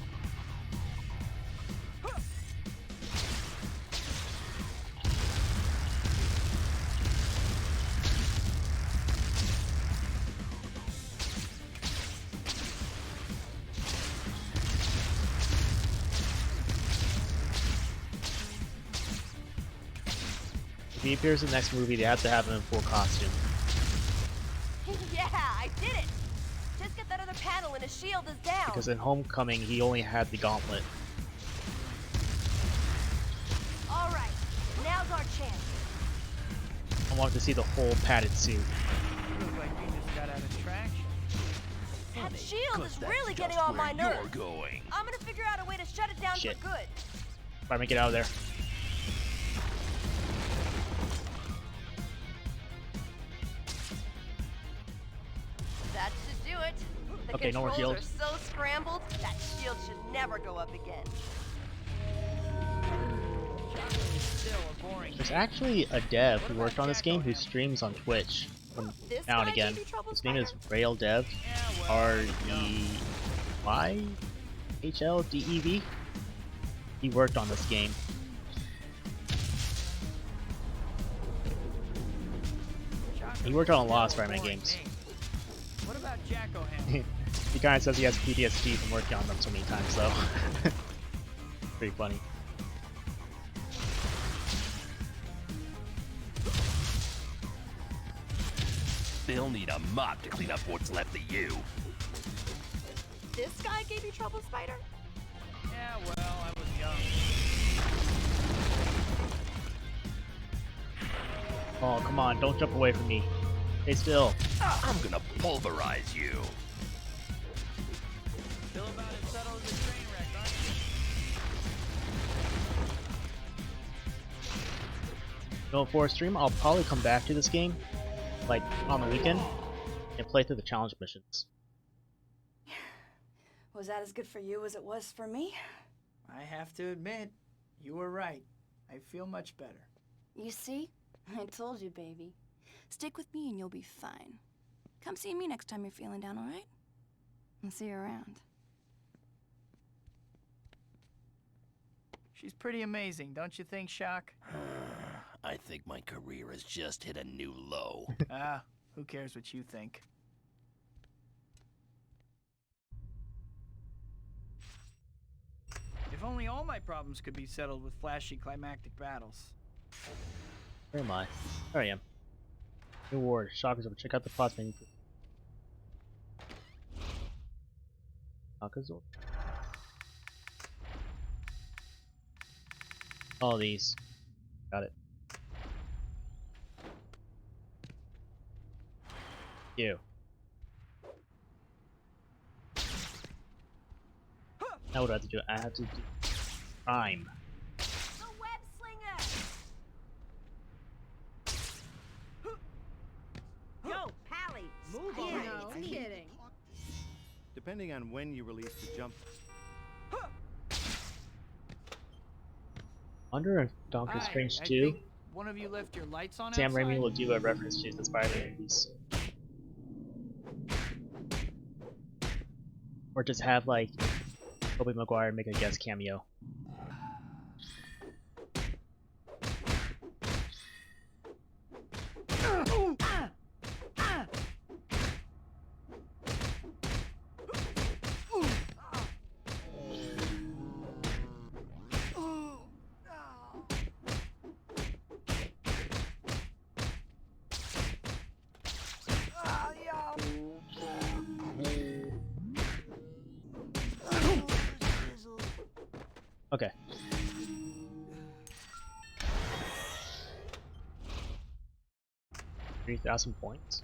If he appears in the next movie, they have to have him in full costume. Yeah, I did it! Just get that other panel and his shield is down. Because in Homecoming, he only had the gauntlet. Alright, now's our chance. I want to see the whole padded suit. Looks like you just got out of traction. That shield is really getting on my nerves. I'm gonna figure out a way to shut it down Shit. for good. Spider-Man, get out of there. That should do it. The Okay, no more controls shield. are so scrambled, that shield should never go up again. Still a boring There's actually a dev who worked on this game who streams on Twitch from now and again. His name is RailDev, REYHLDEV. He worked on this game. He worked on a lot of Spider-Man games. What about Jack O'Ham? He kind of says he has PTSD from working on them so many times, though. Pretty funny. They'll need a mop to clean up what's left of you. This guy gave you trouble, Spider? Yeah, well, I was young. Oh, come on, don't jump away from me. Stay still. I'm gonna pulverize you. Feel about as subtle as a train wreck, aren't you? No, for a stream, I'll probably come back to this game, like, on the weekend, and play through the challenge missions. Was that as good for you as it was for me? I have to admit, you were right. I feel much better. You see? I told you, baby. Stick with me and you'll be fine. Come see me next time you're feeling down, all right? I'll see you around. She's pretty amazing, don't you think, Shock? I think my career has just hit a new low. Who cares what you think? If only all my problems could be settled with flashy climactic battles. Where am I? There I am. New Ward, Shocker's over. Check out the plots menu. Shocker's over. All these. Got it. You. Now what do I have to do? I have to do prime. The web slinger! Yo, Pally, move on. No kidding. Depending on when you release the jump. Wonder if Doctor Strange I 2, think one of you left your lights on Sam outside? Raimi will do a reference to the Spider-Man movies. Or just have, like, Tobey Maguire make a guest cameo. Okay. $3,000 points.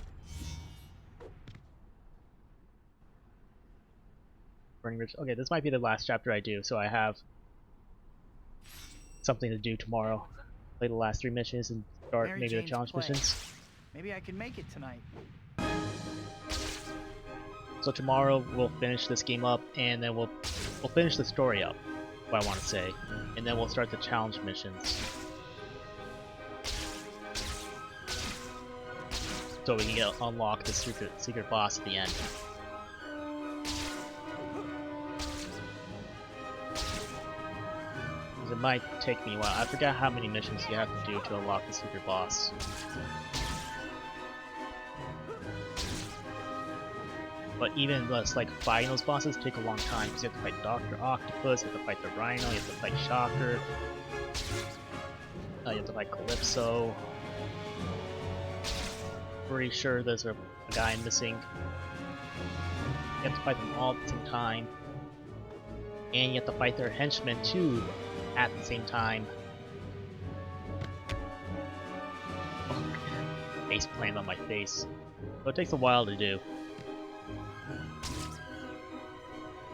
Burning Ridge. Okay, this might be the last chapter I do, so I have something to do tomorrow. Play the last 3 missions and start Mary maybe Jane's the challenge play. missions. Maybe I can make it tonight. So tomorrow we'll finish this game up, and then we'll finish the story up, what I want to say, and then we'll start the challenge missions. So we can unlock the secret boss at the end. It might take me a while. I forgot how many missions you have to do to unlock the secret boss. But even less, like, fighting those bosses take a long time because you have to fight Dr. Octopus, you have to fight the Rhino, you have to fight Shocker, you have to fight Calypso. Pretty sure there's a guy missing. You have to fight them all at the same time. And you have to fight their henchmen too at the same time. Face planted on my face. So it takes a while to do.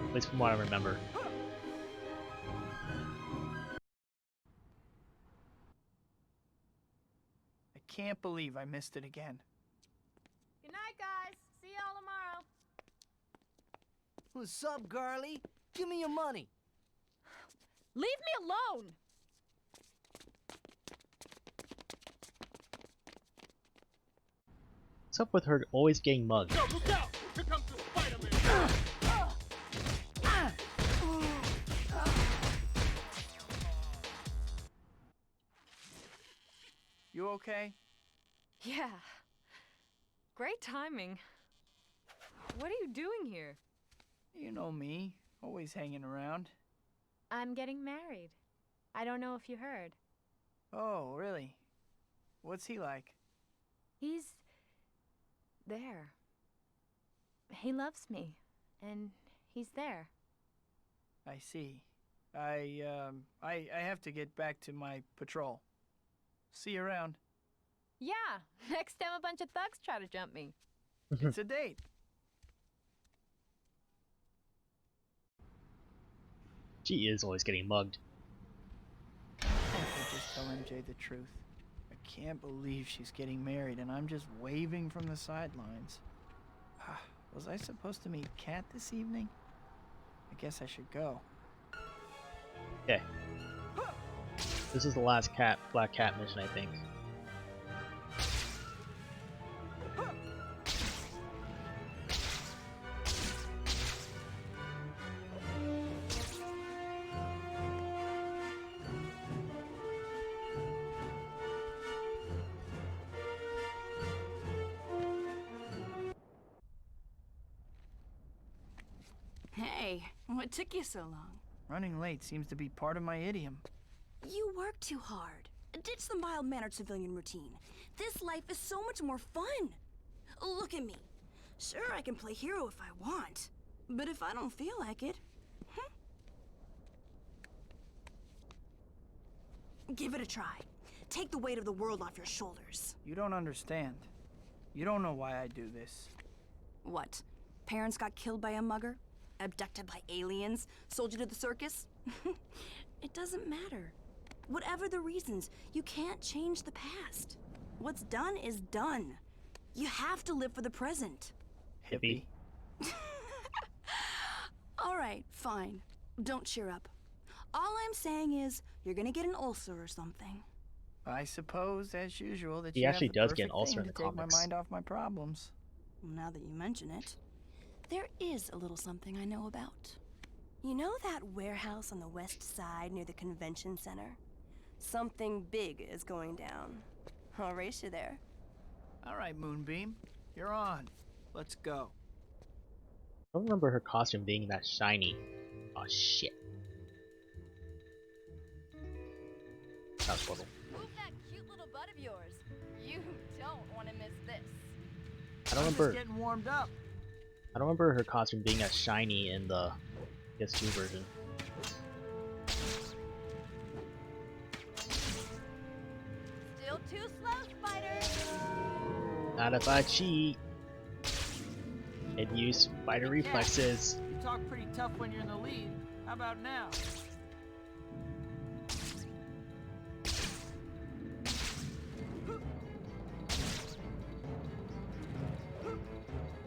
At least from what I remember. I can't believe I missed it again. Good night, guys. See y'all tomorrow. What's up, girlie? Give me your money. Leave me alone! What's up with her always getting mugged? Yo, look out! Here comes the Spider-Man! You okay? Yeah. Great timing. What are you doing here? You know me, always hanging around. I'm getting married. I don't know if you heard. Oh, really? What's he like? He's there. He loves me, and he's there. I see. I have to get back to my patrol. See you around. Yeah, next time a bunch of thugs try to jump me. It's a date. She is always getting mugged. I could just tell MJ the truth. I can't believe she's getting married and I'm just waving from the sidelines. Was I supposed to meet Kat this evening? I guess I should go. Okay. This is the last Black Cat mission, I think. Hey, what took you so long? Running late seems to be part of my idiom. You work too hard. Ditch the mild-mannered civilian routine. This life is so much more fun. Look at me. Sure, I can play hero if I want. But if I don't feel like it, give it a try. Take the weight of the world off your shoulders. You don't understand. You don't know why I do this. What? Parents got killed by a mugger? Abducted by aliens? Sold you to the circus? It doesn't matter. Whatever the reasons, you can't change the past. What's done is done. You have to live for the present. Hippie. All right, fine. Don't cheer up. All I'm saying is, you're gonna get an ulcer or something. I suppose, as usual, that He you actually have the does get an perfect ulcer thing in the to take comics. my mind off my problems. Now that you mention it, there is a little something I know about. You know that warehouse on the west side near the convention center? Something big is going down. I'll race you there. All right, Moonbeam. You're on. Let's go. I don't remember her costume being that shiny. Oh shit. That was horrible. Move that cute little butt of yours. You don't want to miss this. I don't I'm remember. just getting warmed up. I don't remember her costume being as shiny in the PS2 version. Still too slow, Spider. Not if I cheat and use spider reflexes. You talk pretty tough when you're in the lead. How about now?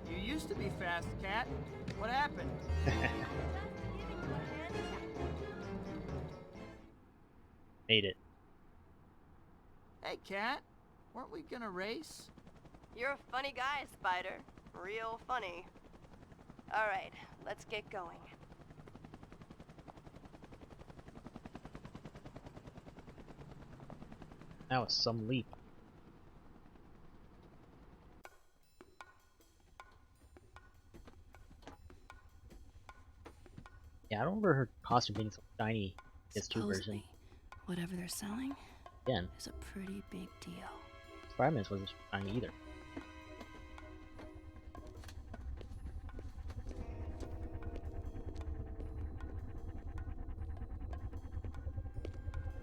You used to be fast, Cat. What happened? Made it. Hey, Cat. Weren't we gonna race? You're a funny guy, Spider. Real funny. All right, let's get going. That was some leap. Yeah, I don't remember her costume being so shiny in PS2 version. Supposedly, whatever they're selling Again, is a pretty big deal. Spider-Man's wasn't shiny either.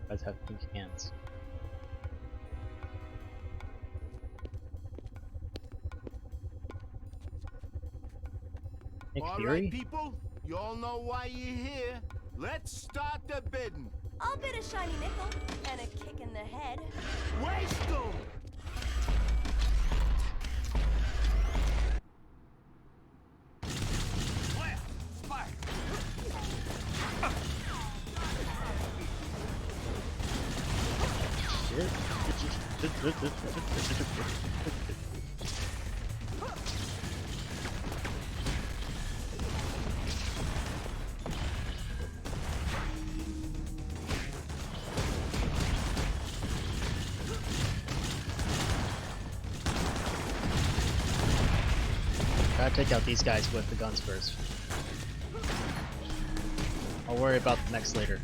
Guys have pink hands. Nick All Fury? right, people. You all know why you're here. Let's start the bidding. I'll bid a shiny nickel and a kick in the head. Waste them! Gotta take out these guys with the guns first. I'll worry about the next later.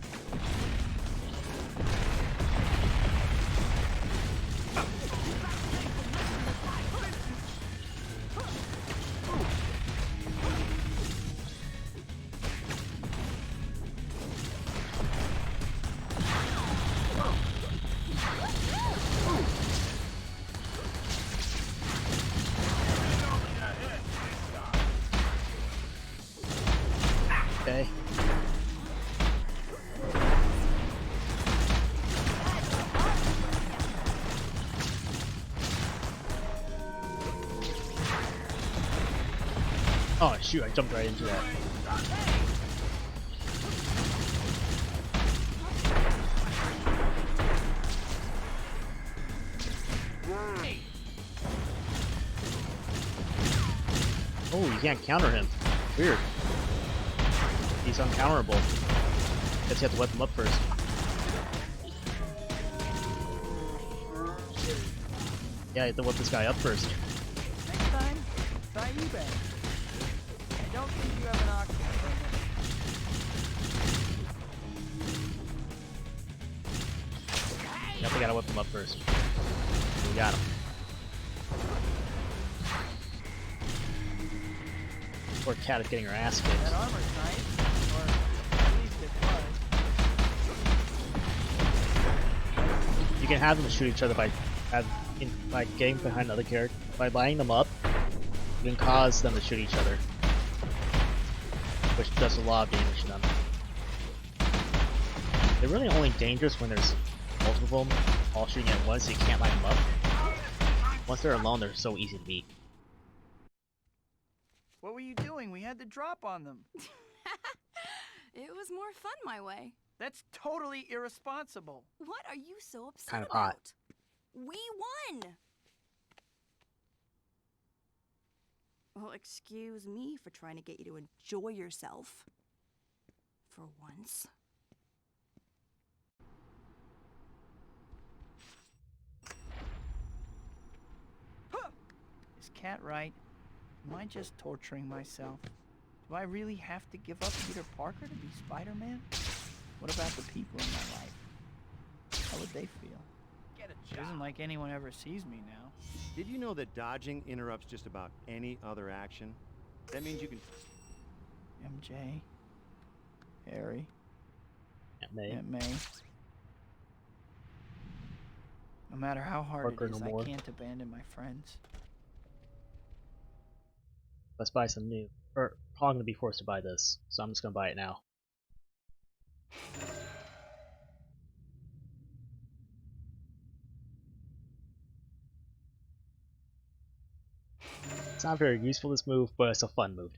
Okay. Oh shoot, I jumped right into that. Oh, you can't counter him. Weird. He's uncounterable. Guess you have to whip him up first. Yeah, you have to whip this guy up first. Next time, try eBay. I don't think you have an auction permit. Yep, we gotta whip him up first. We got him. Poor cat is getting her ass kicked. That armor's nice, or at least it was. You can have them shoot each other by getting behind other characters. By lining them up, you can cause them to shoot each other, which does a lot of damage to them. They're really only dangerous when there's multiple of them all shooting at once, so you can't line them up. Once they're alone, they're so easy to beat. What were you doing? We had the drop on them. It was more fun my way. That's totally irresponsible. What are you so upset Kind of about? hot. We won! Well, excuse me for trying to get you to enjoy yourself. For once. Is Cat right? Am I just torturing myself? Do I really have to give up Peter Parker to be Spider-Man? What about the people in my life? How would they feel? Get a It job. isn't like anyone ever sees me now. Did you know that dodging interrupts just about any other action? That means you can... MJ, Harry, Aunt May. No matter how hard Parker it is, no more. I can't abandon my friends. Let's buy some new. Or, probably gonna be forced to buy this, so I'm just gonna buy it now. It's not very useful, this move, but it's a fun move.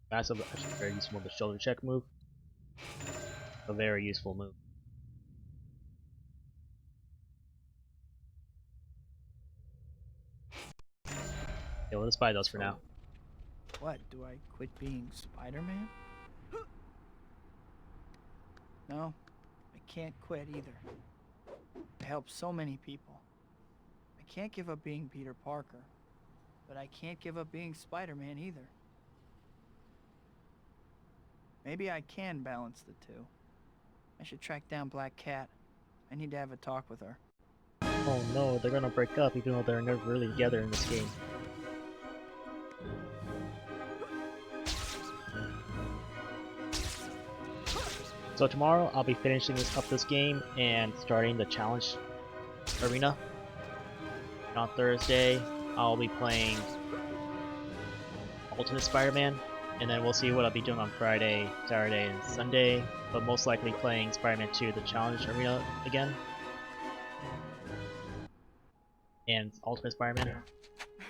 That's actually very useful. The shoulder check move. A very useful move. Yeah, let's buy those for now. What, do I quit being Spider-Man? No, I can't quit either. I help so many people. I can't give up being Peter Parker, but I can't give up being Spider-Man either. Maybe I can balance the two. I should track down Black Cat. I need to have a talk with her. Oh no, they're gonna break up even though they're never really together in this game. So tomorrow I'll be finishing this game and starting the challenge arena. And on Thursday I'll be playing Ultimate Spider-Man, and then we'll see what I'll be doing on Friday, Saturday, and Sunday, but most likely playing Spider-Man 2 the challenge arena again. And Ultimate Spider-Man.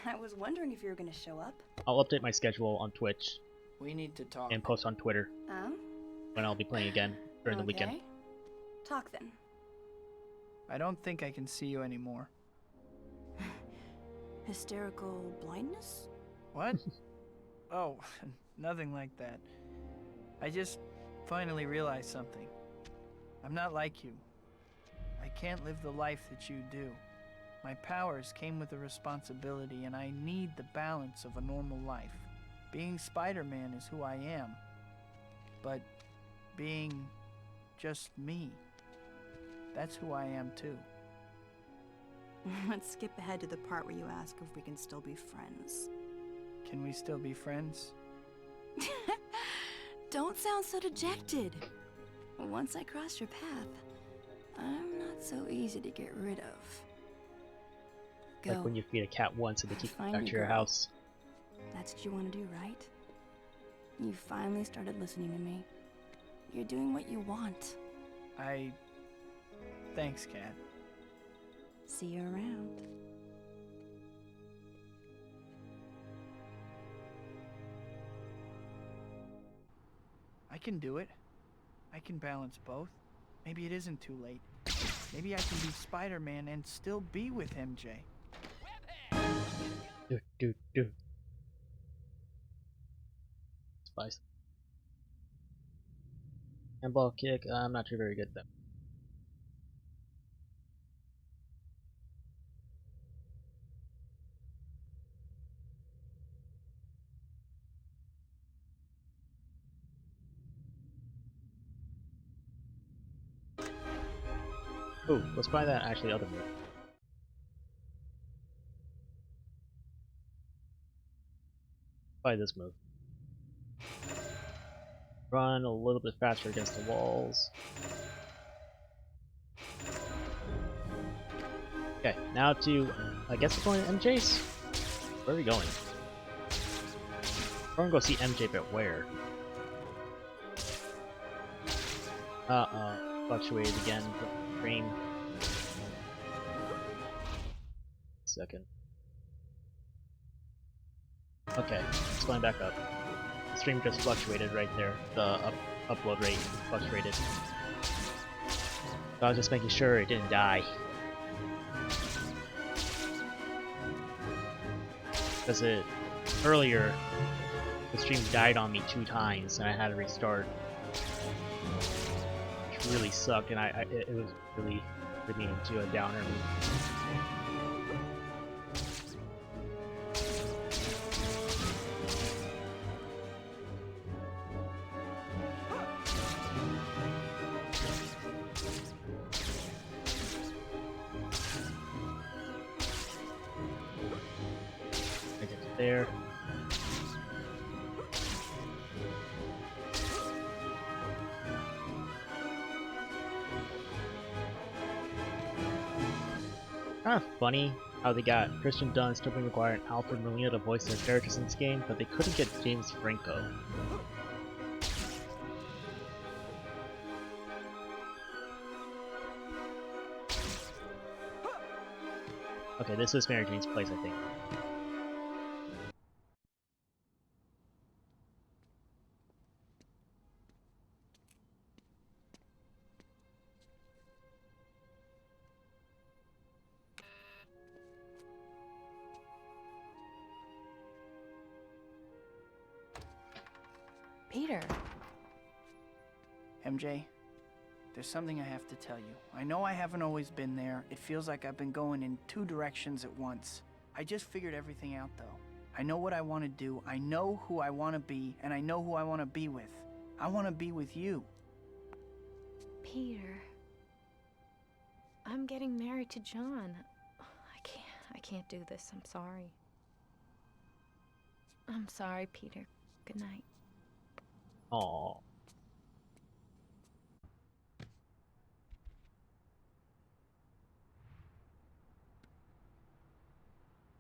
I was wondering if you were gonna show up. I'll update my schedule on Twitch We need to talk. and post on Twitter when I'll be playing again during the weekend. Talk then. I don't think I can see you anymore. Hysterical blindness? What? Oh, nothing like that. I just finally realized something. I'm not like you. I can't live the life that you do. My powers came with a responsibility, and I need the balance of a normal life. Being Spider-Man is who I am. But being just me, that's who I am too. Let's skip ahead to the part where you ask if we can still be friends. Can we still be friends? Don't sound so dejected. Once I cross your path, I'm not so easy to get rid of. Go. Like when you feed a cat once and they keep Find back to your your girl. house. That's what you want to do, right? You finally started listening to me. You're doing what you want. Thanks, Cat. See you around. I can do it. I can balance both. Maybe it isn't too late. Maybe I can be Spider-Man and still be with MJ. Do. Spice. Handball kick. I'm not too very good at that. Ooh, let's try that actually the other move. Try this move. Run a little bit faster against the walls. Okay, now to, I guess we're going to MJ's? Where are we going? We're gonna go see MJ, but where? Fluctuated again, frame. Second. Okay, it's going back up. The stream just fluctuated right there. The upload rate fluctuated. So I was just making sure it didn't die. Because earlier, the stream died on me 2 times and I had to restart. Which really sucked, and it was really putting me into a downer. There. Kind of funny how they got Christian Dunst, Tobey Maguire, and Alfred Molina to voice their characters in this game, but they couldn't get James Franco. Okay, this is Mary Jane's place, I think. Peter. MJ, there's something I have to tell you. I know I haven't always been there. It feels like I've been going in 2 directions at once. I just figured everything out, though. I know what I want to do, I know who I want to be, and I know who I want to be with. I want to be with you. Peter. I'm getting married to John. I can't do this. I'm sorry. I'm sorry, Peter. Good night. Aww.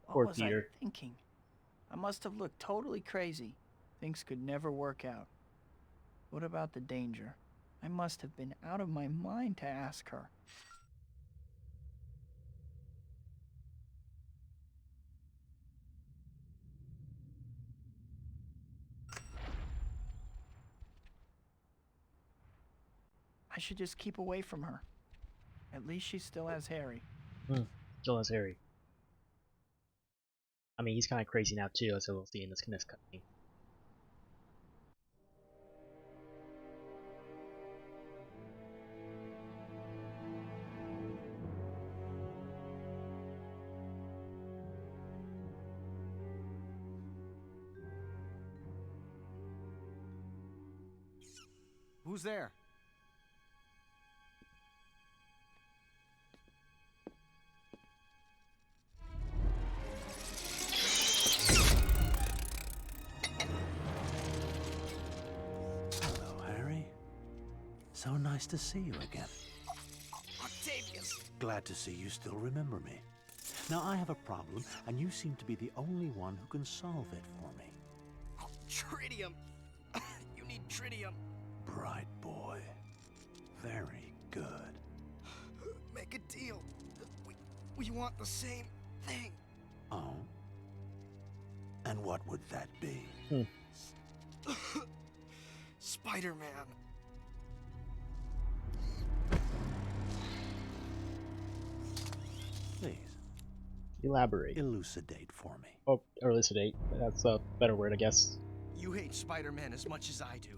Poor What was Peter. I thinking? I must have looked totally crazy. Things could never work out. What about the danger? I must have been out of my mind to ask her. I should just keep away from her. At least she still has Harry. Still has Harry. I mean, he's kind of crazy now too, as we'll see in this next cutscene. Who's there? Hello, Harry. So nice to see you again. Octavius! Glad to see you still remember me. Now, I have a problem, and you seem to be the only one who can solve it for me. Oh, tritium! You need tritium. Bright boy. Very good. Make a deal. We want the same thing. Oh? And what would that be? Spider-Man. Please. Elaborate. Elucidate for me. Oh, or elucidate. That's a better word, I guess. You hate Spider-Man as much as I do.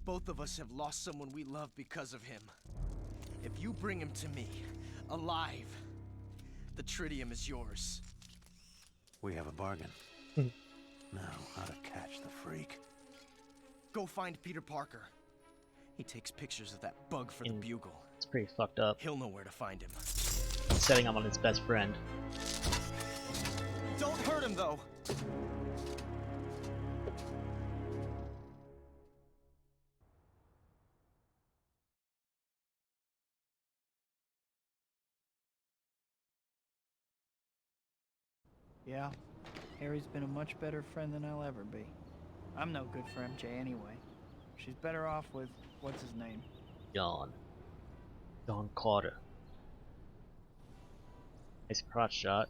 Both of us have lost someone we love because of him. If you bring him to me, alive, the tritium is yours. We have a bargain. Now, how to catch the freak. Go find Peter Parker. He takes pictures of that bug for the Bugle. It's pretty fucked up. He'll know where to find him. Setting him on his best friend. Don't hurt him, though. Yeah, Harry's been a much better friend than I'll ever be. I'm no good for MJ anyway. She's better off with, what's his name? John Carter. Nice crotch shot.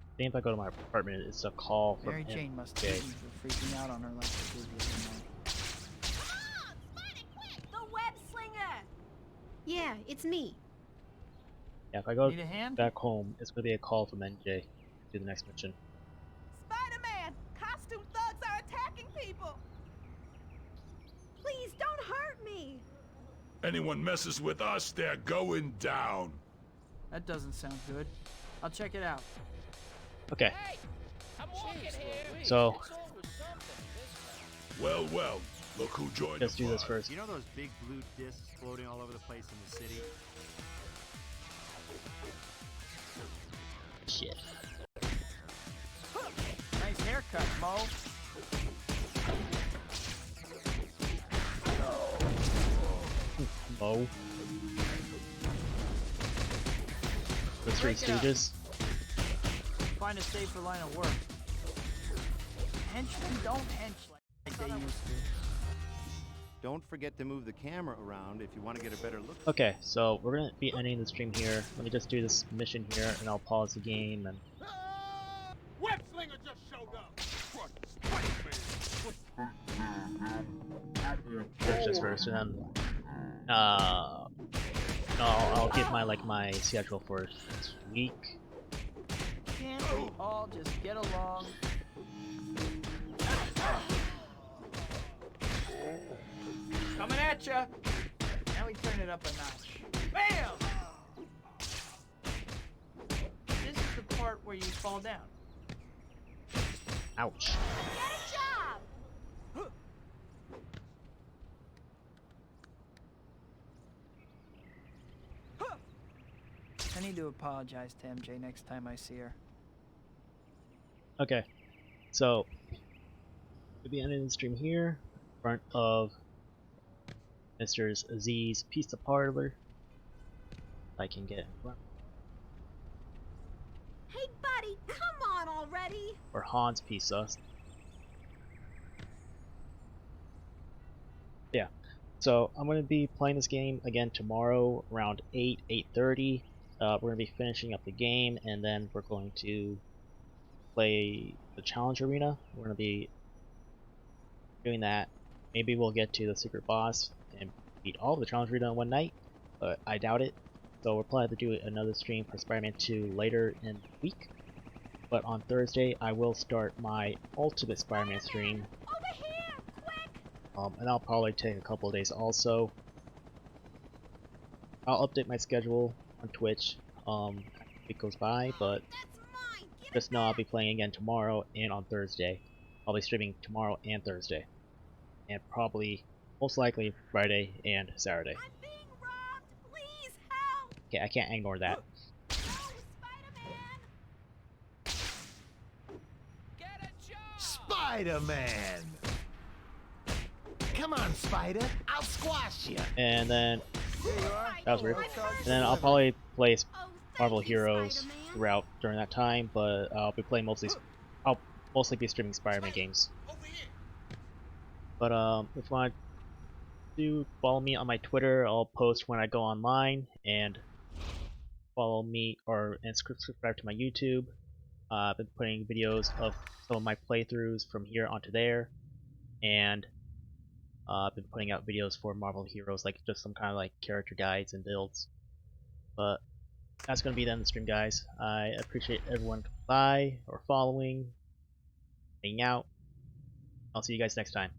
I think if I go to my apartment, it's a call from Mary Jane must hate me for freaking out on her like she did the other night. The web slinger! Yeah, it's me. Yeah, if I go Need a hand? back home, it's gonna be a call from NJ to do the next mission. Spider-Man! Costume thugs are attacking people! Please don't hurt me. Anyone messes with us, they're going down. That doesn't sound good. I'll check it out. Okay. Hey, I'm walking here. So Well, look who joined let's the do this fun. first. You know those big blue discs floating all over the place in the city? Shit. Nice haircut, Mo. Mo. The Three Stooges. Find a safer line of work. Henchmen don't hench like they used to. Don't forget to move the camera around if you want to get a better look. Okay, so we're gonna be ending the stream here. Let me just do this mission here, and I'll pause the game and. Web slinger just showed up. Finish this first, and then I'll give my schedule for this week. Can't we all just get along? Coming at ya! Now we turn it up a notch. Bam! This is the part where you fall down. Ouch. Get a job! I need to apologize to MJ next time I see her. Okay, so we'll be ending the stream here in front of Mr. Z's Pizza Parlor. If I can get in front. Hey, buddy, come on already. Or Han's Pizza. Yeah, so I'm going to be playing this game again tomorrow around 8:30. We're going to be finishing up the game, and then we're going to play the challenge arena. We're going to be doing that. Maybe we'll get to the secret boss and beat all of the challenge reader in one night, but I doubt it. So we're planning to do another stream for Spider-Man 2 later in the week. But on Thursday, I will start my Ultimate Spider-Man stream. Over here, quick! And I'll probably take a couple of days also. I'll update my schedule on Twitch as the week goes by, but just know I'll be playing again tomorrow and on Thursday. I'll be streaming tomorrow and Thursday. And probably, most likely, Friday and Saturday. I'm being robbed! Please help! Okay, I can't ignore that. Spider-Man! Come on, Spider. I'll squash you. And then that was weird. And then I'll probably play Marvel Heroes throughout during that time, but I'll be playing I'll mostly be streaming Spider-Man games. But if you want to follow me on my Twitter, I'll post when I go online, and follow me and subscribe to my YouTube. I've been putting videos of some of my playthroughs from here onto there, and I've been putting out videos for Marvel Heroes, like just some kind of like character guides and builds. But that's going to be the end of the stream, guys. I appreciate everyone coming by or following, hanging out. I'll see you guys next time.